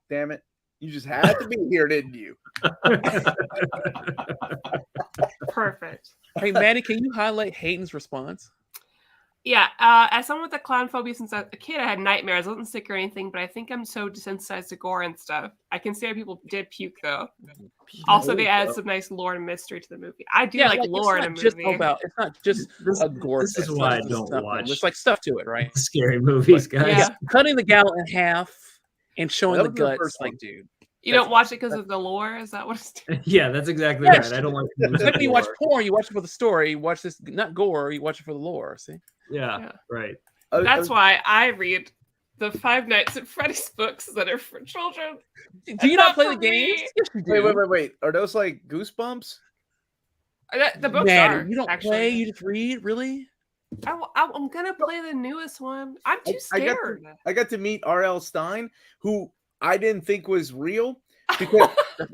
damn it, you just had to be here, didn't you? Perfect. Hey, Maddie, can you highlight Hayden's response? Yeah, as someone with a clown phobia since I was a kid, I had nightmares. I wasn't sick or anything, but I think I'm so desensitized to gore and stuff. I can see how people did puke, though. Also, they added some nice lore and mystery to the movie. I do like lore in a movie. It's not just a gore. This is why I don't watch. There's like stuff to it, right? Scary movies, guys. Yeah. Cutting the gal in half and showing the guts, like, dude. You don't watch it because of the lore? Is that what it's doing? Yeah, that's exactly right. I don't like when you watch porn, you watch it for the story. You watch this, not gore, you watch it for the lore, see? Yeah, right. That's why I read the Five Nights at Freddy's books that are for children. Do you not play the games? Yes, you do. Wait. Are those like Goosebumps? The books Maddie, are. You don't play, you just read? Really? I'm going to play the newest one. I'm too scared. I got to meet R.L. Stein, who I didn't think was real. Because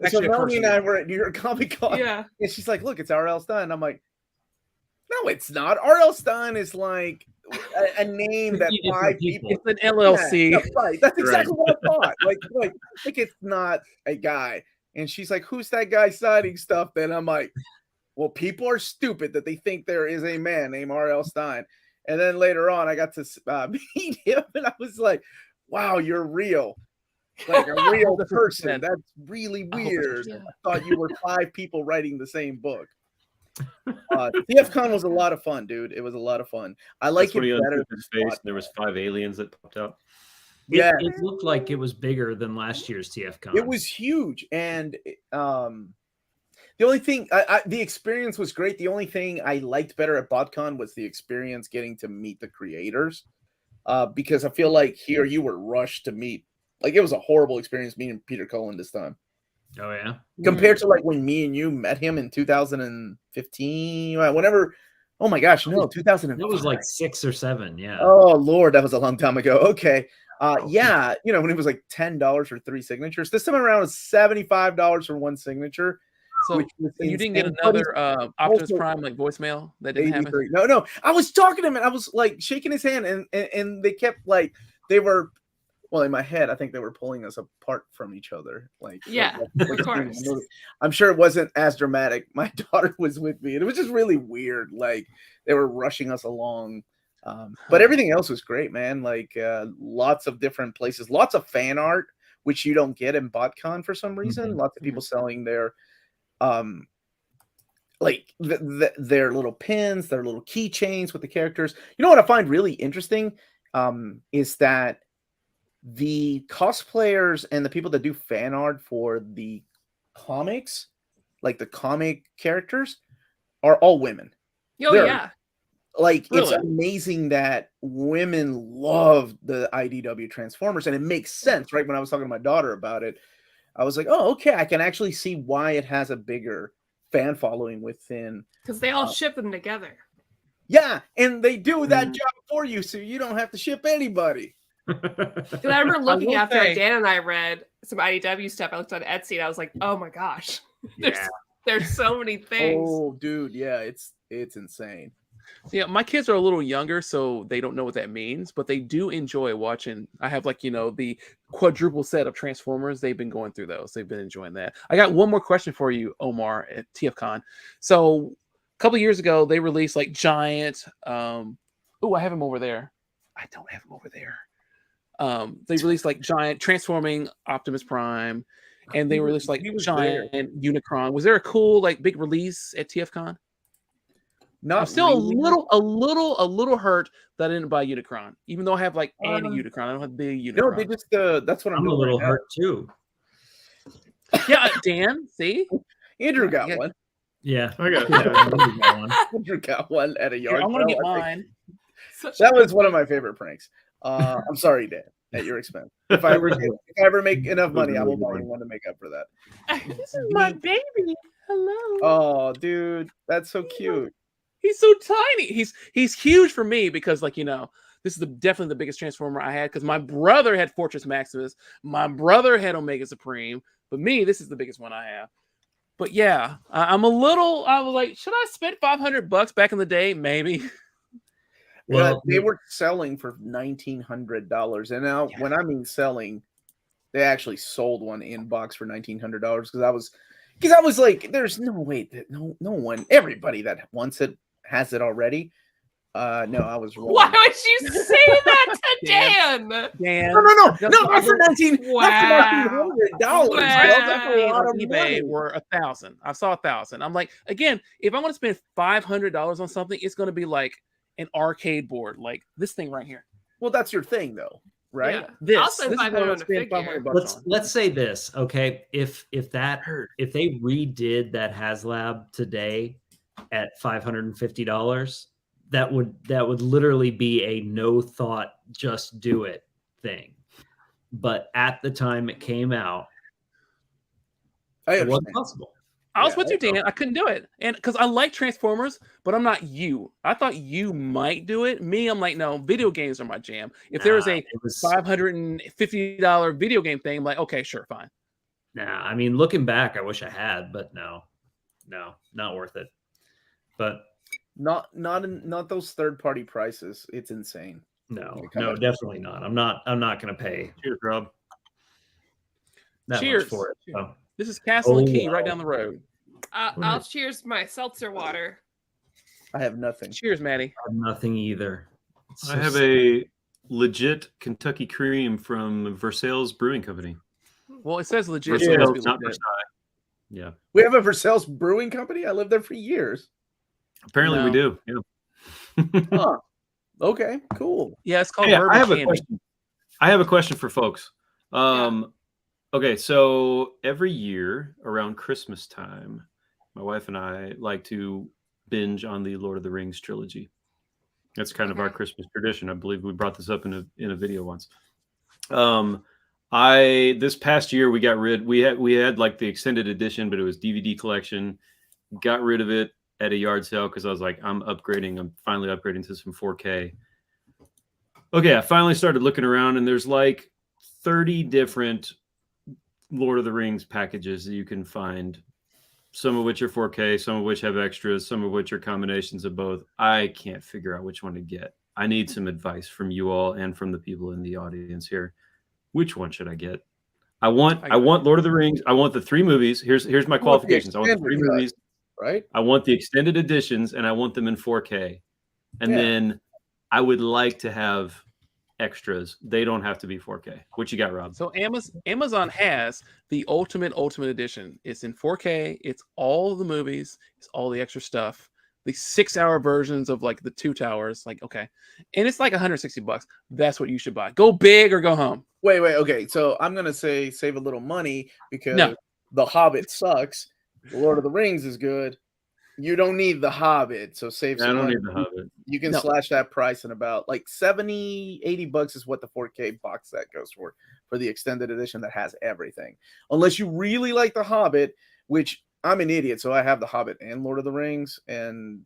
so Melanie and I were at New York Comic Con. Yeah. And she's like, look, it's R.L. Stein. I'm like, no, it's not. R.L. Stein is like a name that 5 people. It's an LLC. Yeah, right. That's exactly what I thought. Like it's not a guy. And she's like, who's that guy signing stuff? Then I'm like, well, people are stupid that they think there is a man named R.L. Stein. And then later on, I got to meet him, and I was like, wow, you're real. Like a real person. That's really weird. I thought you were 5 people writing the same book. TFCon was a lot of fun, dude. It was a lot of fun. I like it better. His face. There was 5 aliens that popped out. Yeah, it looked like it was bigger than last year's TFCon. It was huge, and the only thing the experience was great. The only thing I liked better at BotCon was the experience getting to meet the creators, because I feel like here you were rushed to meet. Like, it was a horrible experience meeting Peter Cullen this time. Oh, yeah? Compared to, like, when me and you met him in 2015, whenever. Oh, my gosh, no, 2005. It was like 6 or 7, yeah. Oh, Lord, that was a long time ago. Okay. Yeah, when it was like $10 for 3 signatures. This time around, it's $75 for 1 signature. So you didn't get another Optimus Prime, like, voicemail? That didn't happen? No. I was talking to him, and I was, like, shaking his hand, and they kept, like, they were... Well, in my head, I think they were pulling us apart from each other. Like, of course. I'm sure it wasn't as dramatic. My daughter was with me, and it was just really weird. Like, they were rushing us along. But everything else was great, man. Like, lots of different places, lots of fan art, which you don't get in BotCon for some reason. Mm-hmm. Lots of people selling their, like, their little pins, their little keychains with the characters. You know what I find really interesting is that the cosplayers and the people that do fan art for the comics, like the comic characters, are all women. Yeah. Like, really? It's amazing that women love the IDW Transformers, and it makes sense, right? When I was talking to my daughter about it, I was like, oh, okay, I can actually see why it has a bigger fan following within. Because they all ship them together. Yeah, and they do that job for you, so you don't have to ship anybody. Because I remember looking will after say- Dan and I read some IDW stuff. I looked on Etsy and I was like, oh my gosh, there's so many things. Oh, dude, yeah, it's insane. Yeah, my kids are a little younger, so they don't know what that means, but they do enjoy watching. I have the quadruple set of Transformers. They've been going through those. They've been enjoying that. I got one more question for you, Omar, at TFCon. So a couple years ago, they released like giant. I have him over there. I don't have him over there. They released like giant transforming Optimus Prime, and they released like giant Unicron. Was there a cool like big release at TFCon? I'm still a little hurt that I didn't buy Unicron, even though I have like any Unicron. I don't have the Unicron. No, they just that's what I'm a little hurt too. Yeah, Dan, see, Andrew got one. Yeah, I got one. Andrew got one at a yard I'm gonna sale, get I think. mine. That was one of my favorite pranks. I'm sorry, Dan, at your expense. If I ever make enough money, I will buy you one to make up for that. This is my baby. Hello. Oh, dude, that's so cute. He's so tiny. He's huge for me because this is definitely the biggest Transformer I had because my brother had Fortress Maximus, my brother had Omega Supreme, but me, this is the biggest one I have. But yeah, I was like, should I spend $500 back in the day? Maybe. Well, they were selling for $1,900, and now when I mean selling, they actually sold one in box for $1,900 because I was like, there's no way that no one, everybody that wants it has it already. No, I was wrong. Why would you say that to Dan? Dan. No, not for $1,900. Wow. That's a lot of eBay money. were $1,000. I saw $1,000. I'm like, again, if I want to spend $500 on something, it's going to be like an arcade board, like this thing right here. Well, that's your thing, though, right? Yeah. I'll This spend is what I $500 would on a spend figure. $500 on. Let's say this, okay? If they redid that HasLab today at $550, that would literally be a no thought, just do it thing. But at the time it came out, it wasn't possible. I was with you, Dan. I couldn't do it, and because I like Transformers, but I'm not you. I thought you might do it. Me, I'm like, no, video games are my jam. If there was a $550 video game thing, I'm like, okay, sure, fine. Nah, I mean, looking back, I wish I had, but no, not worth it. But not those third-party prices. It's insane. No, definitely not. I'm not going to pay. Cheers, Rob. That Cheers much for it. So. This is Castle and Key right down the road. I'll cheers my seltzer water. I have nothing. Cheers, Maddie. I have nothing either. I have a legit Kentucky cream from Versailles Brewing Company. Well, it says legit. Versailles, so it must be not legit. Versailles. Yeah. We have a Versailles Brewing Company. I lived there for years. Apparently we do. Yeah. Huh. Okay, cool. Yeah, it's called Hey, Bourbon I have Candy. a question. I have a question for folks. Okay, so every year around Christmas time, my wife and I like to binge on the Lord of the Rings trilogy. That's kind of our Christmas tradition. I believe we brought this up in a video once. This past year we had like the extended edition, but it was DVD collection. Got rid of it at a yard sale because I was like, I'm finally upgrading to some 4K. Okay, I finally started looking around, and there's like 30 different Lord of the Rings packages that you can find, some of which are 4K, some of which have extras, some of which are combinations of both. I can't figure out which one to get. I need some advice from you all and from the people in the audience here. Which one should I get? I want Lord of the Rings. I want the 3 movies. Here's my qualifications. I want the 3 movies. Right? I want the extended editions, and I want them in 4K. And then I would like to have extras. They don't have to be 4K. What you got, Rob? So Amazon has the ultimate edition. It's in 4K. It's all the movies. It's all the extra stuff. The 6-hour versions of like the 2 towers. Like, okay. And it's like $160. That's what you should buy. Go big or go home. Wait. Okay. So I'm going to say save a little money because The Hobbit sucks. The Lord of the Rings is good. You don't need The Hobbit, so save some money. I don't need The Hobbit. You can slash that price in about like $70-$80 is what the 4K box set goes for the extended edition that has everything. Unless you really like The Hobbit, which I'm an idiot, so I have The Hobbit and Lord of the Rings, and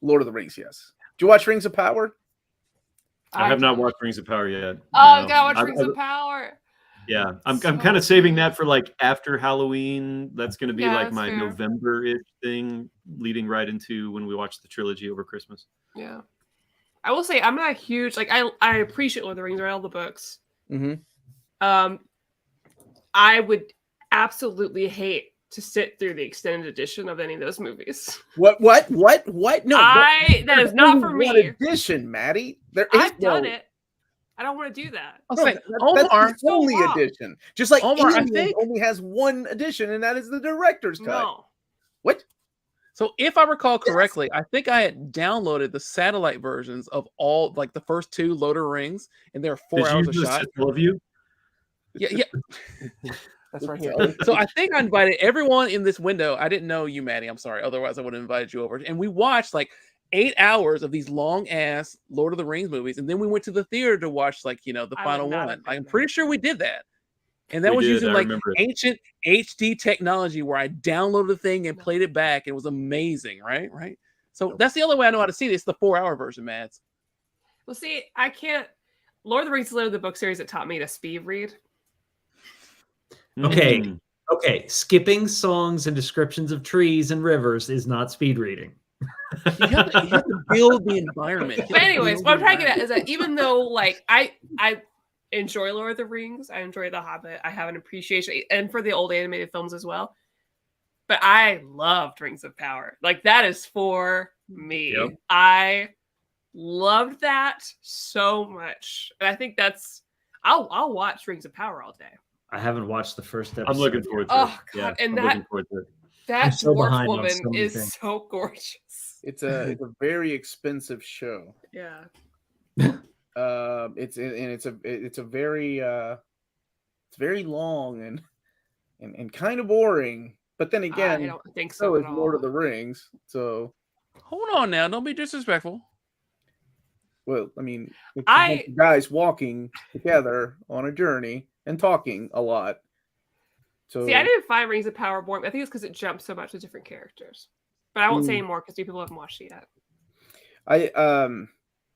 Lord of the Rings, yes. Did you watch Rings of Power? I have not watched Rings of Power yet. Oh, No. gotta watch Rings of Power. Yeah, I'm So kind of saving good. that for like after Halloween. That's going to be Yeah, like that's my fair. November-ish thing, leading right into when we watch the trilogy over Christmas. Yeah. I will say I'm not a huge like I appreciate Lord of the Rings, I read all the books. Mm-hmm. I would absolutely hate to sit through the extended edition of any of those movies. What? No, that is not for one me. edition, Maddie. There is I've done it. I don't want to do that. I'll No, say, that's Omar, the only so long. edition. Just like Omar, I Aliens think- only has one edition, and that is the director's cut. No. What? So if I recall correctly, I think I had downloaded the satellite versions of all like the first 2 Lord of the Rings, and they're 4 Did hours you a do a shot. Sith of you? Yeah. That's right here. Sorry. So I think I invited everyone in this window. I didn't know you, Maddie. I'm sorry. Otherwise, I would have invited you over. And we watched like 8 hours of these long ass Lord of the Rings movies, and then we went to the theater to watch like the I would final not one. have been I'm there. pretty sure we did that. And that We was did, using I like remember it. ancient HD technology where I downloaded the thing and No. played it back. It was amazing, right? Right. So that's the only way I know how to see this. The 4-hour version, Mads. Well, see, I can't. Lord of the Rings is literally the book series that taught me to speed read. Okay. Mm. Okay, skipping songs and descriptions of trees and rivers is not speed reading. You have to build the environment. You But have to anyways, build what I'm the trying to get at environment. is that even though like I enjoy Lord of the Rings, I enjoy The Hobbit, I have an appreciation and for the old animated films as well. But I loved Rings of Power. Like that is for me. Yep. I loved that so much. And I think that's I'll watch Rings of Power all day. I haven't watched the first episode. I'm looking forward to it. Oh god, and I'm looking forward to it. that I'm so dwarf behind on woman so many is things. so gorgeous. It's a very expensive show. Yeah. It's very long and kind of boring. But then I again, don't think so so is at Lord all. of the Rings. So, Hold on now. Don't be disrespectful. well, I mean, it's a bunch of guys walking together on a journey and talking a lot. So See, I didn't find Rings of Power boring. I think it's because it jumps so much with different characters. But I won't say anymore because people haven't watched it yet. I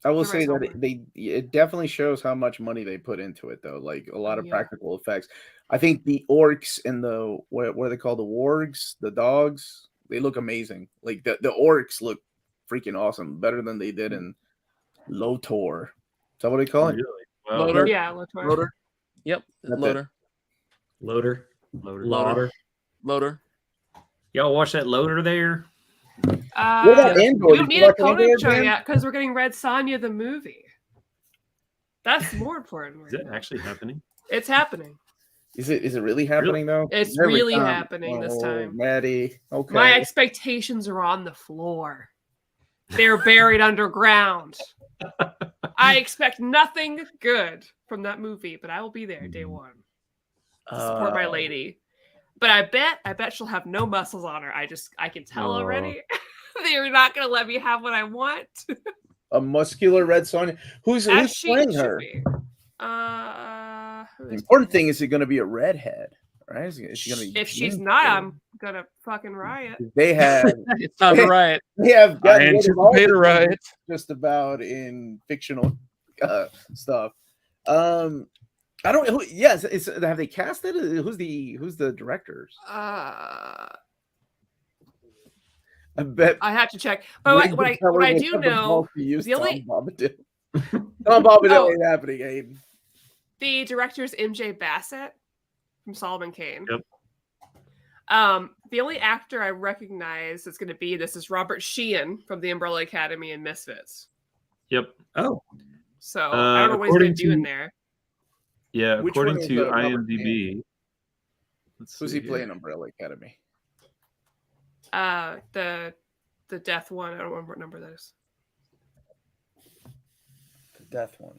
will The say rest that over. it definitely shows how much money they put into it, though. Like a lot of Yeah. practical effects. I think the orcs and the what are they called? The wargs, the dogs. They look amazing. Like the orcs look freaking awesome, better than they did in Lotor. Is that what they call it? Really? Wow. Loader. Yeah, Lotor. Loader. Yep. That's it. Loader. Loader. Loader. Lauder. Loader. Y'all watch that loader there? What about Andor? We don't Did need you a watch Conan Andor, show Dan? yet because we're getting Red Sonja the movie. That's more important. Is Right that now. actually happening? It's happening. Is it really happening though? It's Every really time. happening this time. Maddie. Okay. My expectations are on the floor. They're buried underground. I expect nothing good from that movie, but I will be there day one to support my lady. But I bet she'll have no muscles on her. I can tell already. They're not going to let me have what I want. A muscular Red Sonja. Who's playing her? Be. The important thing is it going to be a redhead, right? Is she gonna be if she's not, I'm gonna fucking riot. They have It's not a riot. they have gotten I rid of all anticipate a the riot. things just about in fictional stuff. I don't. Yes, have they cast it? Who's the directors? I bet. I have to check. But what I do know, the only Tom Bombadil ain't happening, Aiden. The director is MJ Bassett from Solomon Kane. Yep. The only actor I recognize that's going to be this is Robert Sheehan from the Umbrella Academy and Misfits. Yep. Oh. So I don't know what he's going to do in there. Yeah, Which according one is to Robert IMDb. Who's he playing Umbrella Academy? The death one. I don't remember what number that is. The death one.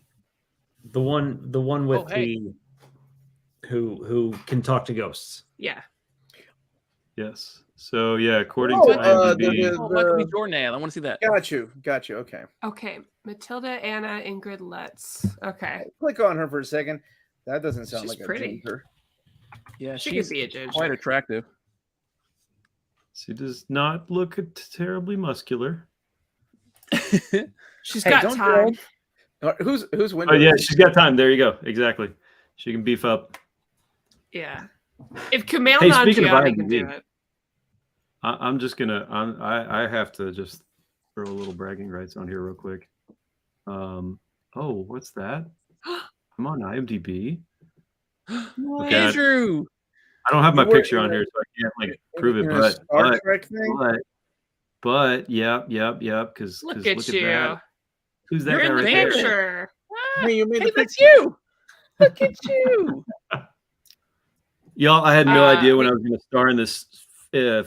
The one with the who can talk to ghosts. Yeah. Yes. So yeah, according to IMDb. Michael B. Jordan. I want to see that. Got you. Okay. Okay. Matilda Anna Ingrid Lutz. Okay. Click on her for a second. That doesn't sound She's like pretty. a ginger. Yeah, She she's could be a ginger. quite attractive. She does not look terribly muscular. She's Hey, got don't time. Who's Oh window? yeah, she's got time. There you go. Exactly. She can beef up. Yeah. If Kumail Hey, speaking of Nanjiani can IMDb, do it. I'm just gonna. I have to just throw a little bragging rights on here real quick. Oh, what's that? I'm on IMDb. Okay, Andrew. I don't have my You were picture in on a- here, so I can't like prove it. in a Star Trek thing. But yep. Because Look look at at you. that. Who's that You're guy in the right there? picture. Hey, you made Hey, the that's picture. you. Look at you. Y'all, I had no idea when we- I was going to star in this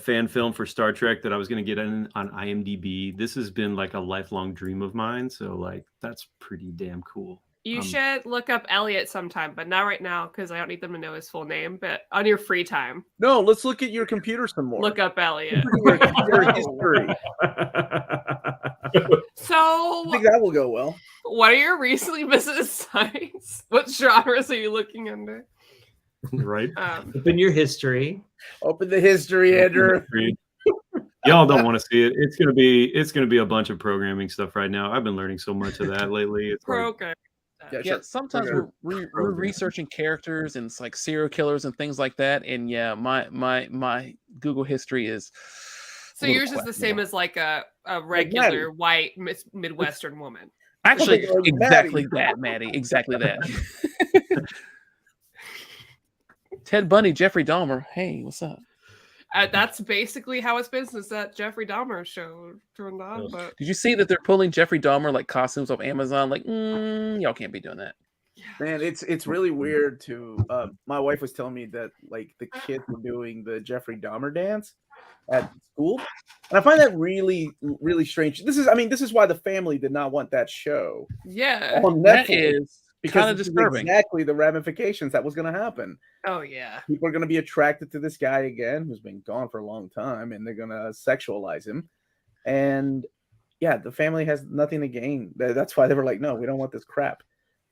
fan film for Star Trek that I was going to get in on IMDb. This has been like a lifelong dream of mine. So like, that's pretty damn cool. You should look up Elliot sometime, but not right now because I don't need them to know his full name. But on your free time, No, let's look at your computer some more. look up Elliot. Look at your history. So, I think that will go well. what are your recently visited sites? What genres are you looking under? Right. Open your history. Open the history, Andrew. Y'all don't want to see it. It's gonna be a bunch of programming stuff right now. I've been learning so much of that lately. It's like, Program. Yeah, Yeah, sure. sometimes we're researching characters and it's like serial killers and things like that. And yeah, my Google history is. So yours is the same as like a regular white Midwestern woman. Actually, Like exactly that, Maddie. Exactly that. Ted Bundy, Jeffrey Dahmer. Hey, what's up? That's basically how it's been since that Jeffrey Dahmer show turned on. But Did you see that they're pulling Jeffrey Dahmer like costumes off Amazon? Like, y'all can't be doing that. Man, it's really weird to. My wife was telling me that like the kids were doing the Jeffrey Dahmer dance at school, and I find that really strange. This is why the family did not want that show yeah, on That Netflix. is Because kind of this is disturbing. exactly the ramifications that was going to happen. oh yeah, People are going to be attracted to this guy again, who's been gone for a long time, and they're going to sexualize him. And yeah, the family has nothing to gain. That's why they were like, "No, we don't want this crap."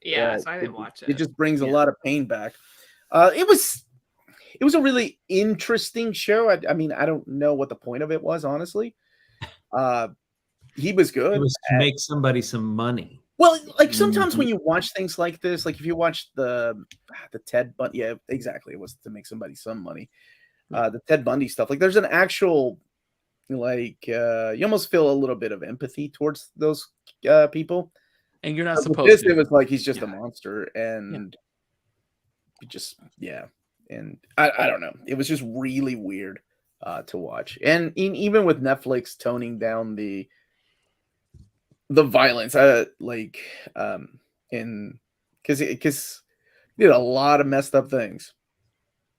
yeah. So I didn't watch it. It just brings a lot of pain back. It was a really interesting show. I mean, I don't know what the point of it was, honestly. He was good. It was to make somebody some money. Well, like sometimes when you watch things like this, like if you watch the Ted Bundy, yeah, exactly, it was to make somebody some money. The Ted Bundy stuff, like there's an actual, like you almost feel a little bit of empathy towards those people. And you're not But with supposed this, to. it was like he's just a monster, and and I don't know. It was just really weird to watch, and even with Netflix toning down the violence, because did a lot of messed up things,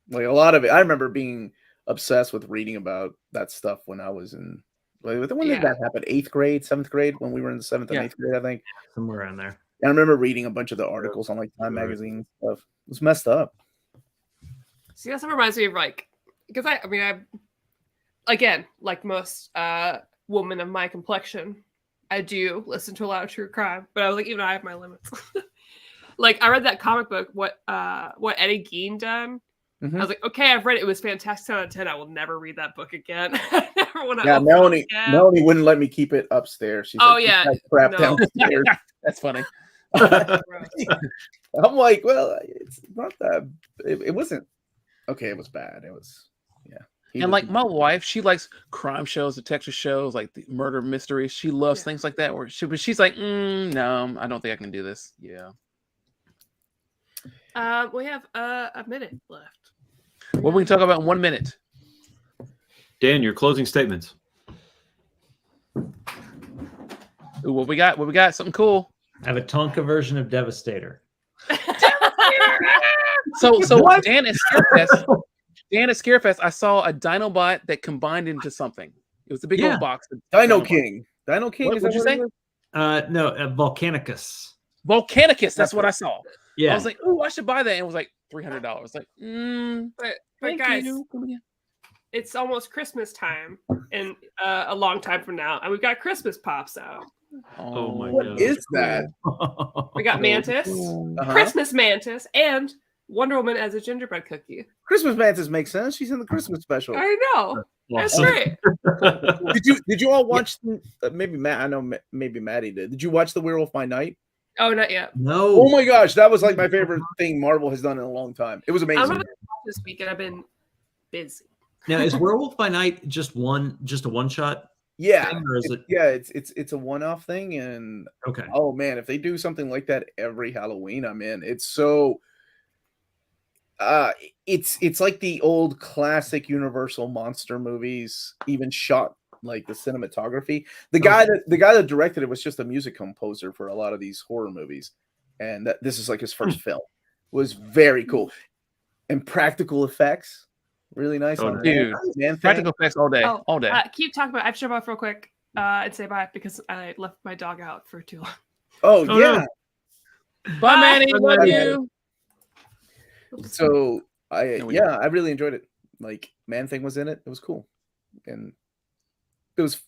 like a lot of it. I remember being obsessed with reading about that stuff when I was in. When did that happen? 8th grade, 7th grade, when we were in the 7th and 8th grade, I think. Somewhere around there. And I remember reading a bunch of the articles on like Time magazine and stuff. It was messed up. See, that's what reminds me of like, because I again, like most women of my complexion, I do listen to a lot of true crime, but I was like, even I have my limits. Like I read that comic book, what Eddie Gein done. Mm-hmm. I was like, okay, I've read it. It was fantastic. 10 out of 10. I will never read that book again. I never want to. Yeah, Melanie wouldn't let me keep it upstairs. She's like, yeah, crap no. downstairs. That's funny. I'm like, well, it's not that. It wasn't. Okay, it was bad. It was, yeah. And like my wife, she likes crime shows, detective shows, like the murder mysteries. She loves things like that. But she's like, no, I don't think I can do this. Yeah. We have a minute left. What we can talk about in 1 minute? Dan, your closing statements. Ooh, what we got? What we got? Something cool. I have a Tonka version of Devastator. So Dan at Scarefest, I saw a Dinobot that combined into something. It was a big old box. Dino King. Dino King. What did you say? No, Volcanicus. Volcanicus. That's what I saw. Yeah. I was like, "Ooh, I should buy that." And it was like $300. Like, but guys, it's almost Christmas time, and a long time from now, and we've got Christmas pops out. Oh my What God. is that? We got Mantis, Christmas Mantis, and Wonder Woman as a gingerbread cookie. Christmas Mantis makes sense. She's in the Christmas special. I know. That's Awesome. great. Did you all watch? Maybe Matt. I know maybe Maddie did. Did you watch The Werewolf by Night? Oh, not yet. No. Oh my gosh, that was like my favorite thing Marvel has done in a long time. It was I'm amazing. gonna watch this week, and I've been busy. Now, is Werewolf by Night just a one shot? Yeah, thing, or is it? Yeah, it's a one-off thing, and Okay. oh man, if they do something like that every Halloween, I'm in. It's so it's like the old classic Universal monster movies, even shot like the cinematography. The guy that directed it was just a music composer for a lot of these horror movies, and this is like his first film. It was very cool, and practical effects. Really nice. Oh, dude. Practical effects all day. All day. Keep talking about. I have to jump off real quick and say bye because I left my dog out for too long. Oh yeah. No. Bye, Manny. Love you. So I really enjoyed it. Like Man Thing was in it. It was cool, and it was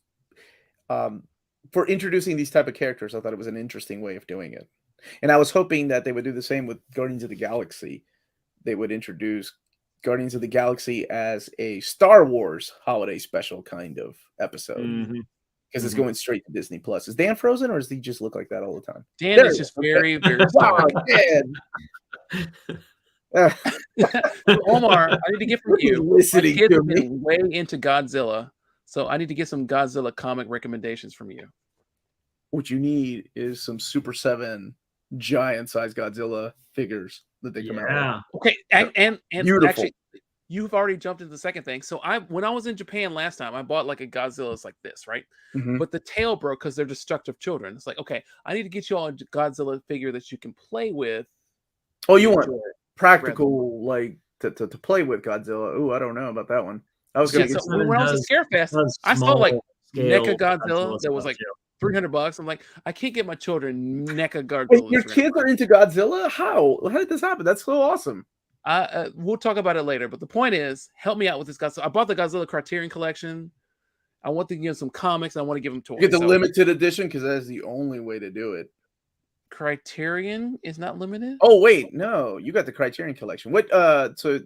for introducing these type of characters. I thought it was an interesting way of doing it, and I was hoping that they would do the same with Guardians of the Galaxy. They would introduce Guardians of the Galaxy as a Star Wars holiday special kind of episode because it's going straight to Disney Plus. Is Dan frozen, or does he just look like that all the time? Dan is just very, very wow, Dan. Omar, I need to get from you. My kids have been way into Godzilla, so I need to get some Godzilla comic recommendations from you. What you need is some Super 7 giant-sized Godzilla figures that they come out with. Okay, and beautiful. Actually, you've already jumped into the second thing. So when I was in Japan last time, I bought like a Godzilla's like this, right? But the tail broke because they're destructive children. It's like, okay, I need to get you all a Godzilla figure that you can play with. Oh, you want practical, like to play with Godzilla? Oh, I don't know about that one. I was going to when I was at Scarefest, I saw like NECA Godzilla that was like $300. I'm like, I can't get my children NECA Godzilla. Wait, your kids are into Godzilla? How did this happen? That's so awesome. We'll talk about it later. But the point is, help me out with this Godzilla. I bought the Godzilla Criterion collection. I want to give them some comics. And I want to give them toys. Get the limited edition because that's the only way to do it. Criterion is not limited. Oh wait, no, you got the Criterion collection. What? So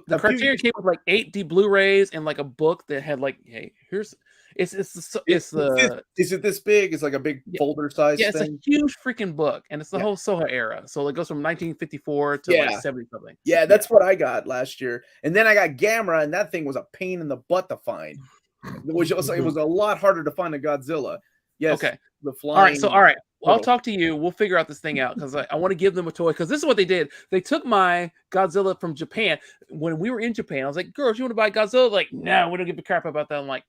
the Criterion came with like 8D Blu-rays and like a book that had like, hey, here's is it this big? It's like a big folder size. Yeah, it's a huge freaking book, and it's the whole Soha era. So it goes from 1954 to like 70 something. Yeah, that's what I got last year, and then I got Gamera, and that thing was a pain in the butt to find. Which also, it was a lot harder to find a Godzilla. Yes. Okay. The flying. All right. I'll talk to you. We'll figure out this thing out because I want to give them a toy. Because this is what they did. They took my Godzilla from Japan. When we were in Japan, I was like, girls, you want to buy Godzilla? Like, no, we don't give a crap about that. I'm like,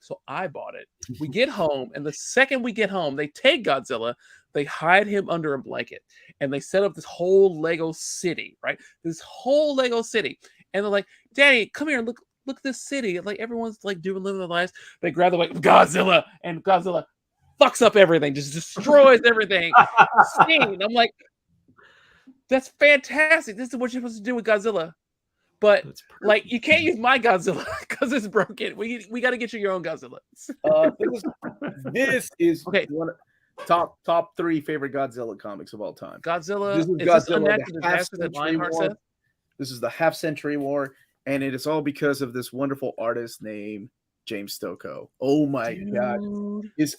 so I bought it. We get home, and the second we get home, they take Godzilla, they hide him under a blanket, and they set up this whole Lego city, right? This whole Lego city. And they're like, Daddy, come here, look at this city. Like everyone's like living their lives. They grab the like Godzilla, and Godzilla fucks up everything, just destroys everything. I'm like, that's fantastic. This is what you're supposed to do with Godzilla. But like, you can't use my Godzilla because it's broken. We got to get you your own Godzilla. This is okay. Top 3 favorite Godzilla comics of all time. Godzilla. This is Godzilla. This is the Half-Century War, and it is all because of this wonderful artist named James Stokoe. Oh my god, his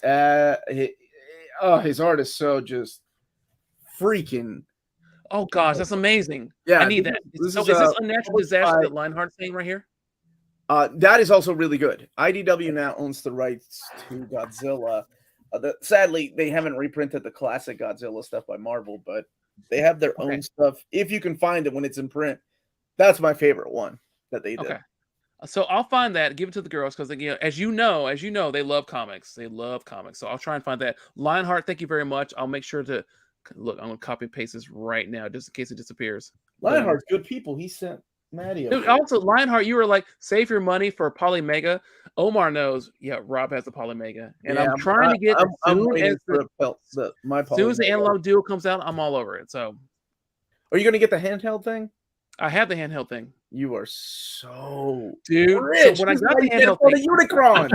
art is so just freaking. Oh gosh, that's amazing. Yeah, I need that. Is this Unnatural Disaster that Lionheart's saying right here? That is also really good. IDW now owns the rights to Godzilla. Sadly, they haven't reprinted the classic Godzilla stuff by Marvel, but they have their own stuff. If you can find it when it's in print, that's my favorite one that they did. Okay. So I'll find that, give it to the girls because, again, as you know, they love comics. They love comics. So I'll try and find that. Lionheart, thank you very much. I'll make sure to look. I'm gonna copy and paste this right now, just in case it disappears. Lionheart's good people. He sent Maddie. Dude, also, Lionheart, you were like, save your money for Polymega. Omar knows. Yeah, Rob has the Polymega, and I'm trying to get. As soon as the Analog Duo comes out, I'm all over it. So, are you gonna get the handheld thing? I have the handheld thing. You are so Dude. rich. So when I This is got why the you can't handheld afford a thing, Unicron.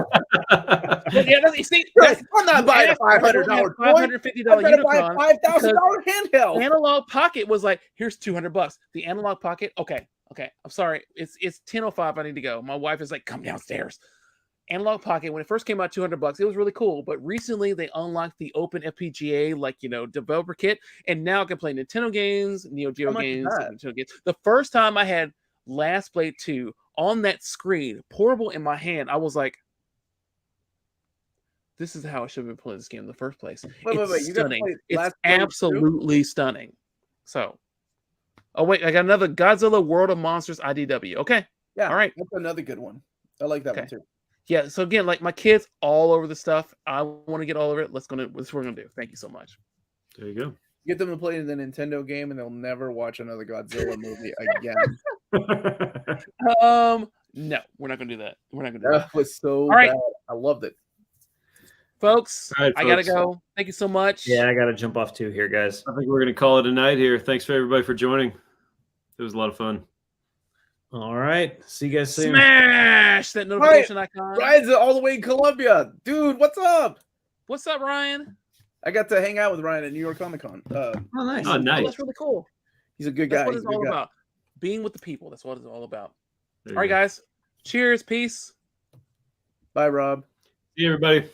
well, yeah, you see, You're like, I'm not buying a $500 toy. $550 I'm gonna buy a Unicron. $5,000 handheld. Analog Pocket was like, here's $200. The Analog Pocket, okay. I'm sorry, it's 10:05. I need to go. My wife is like, come downstairs. Analog Pocket, when it first came out, $200. It was really cool, but recently they unlocked the open FPGA, like developer kit, and now I can play Nintendo games, Neo Geo games, Nintendo games. The first time I had Last Blade 2 on that screen, portable in my hand, I was like, this is how I should have been playing this game in the first place. It's stunning. It's absolutely stunning. So, oh wait, I got another Godzilla World of Monsters IDW. Okay. Yeah. All right. That's another good one. I like that one too. Yeah. So again, like my kids all over the stuff. I want to get all over it. That's what we're gonna do. Thank you so much. There you go. Get them to play the Nintendo game, and they'll never watch another Godzilla movie again. No, we're not gonna do that. We're not gonna do that. That was so all right. bad. I loved it. Folks, right, I gotta go. Thank you so much. Yeah, I gotta jump off too here, guys. I think we're gonna call it a night here. Thanks for everybody for joining. It was a lot of fun. All right. See you guys soon. Smash that notification icon. Ryan's all the way in Colombia. Dude, what's up? What's up, Ryan? I got to hang out with Ryan at New York Comic Con. Oh, nice. Oh, nice. That's really cool. He's a good guy. That's what it's all about. Being with the people. That's what it's all about. All right, guys. Cheers. Peace. Bye, Rob. See you, everybody.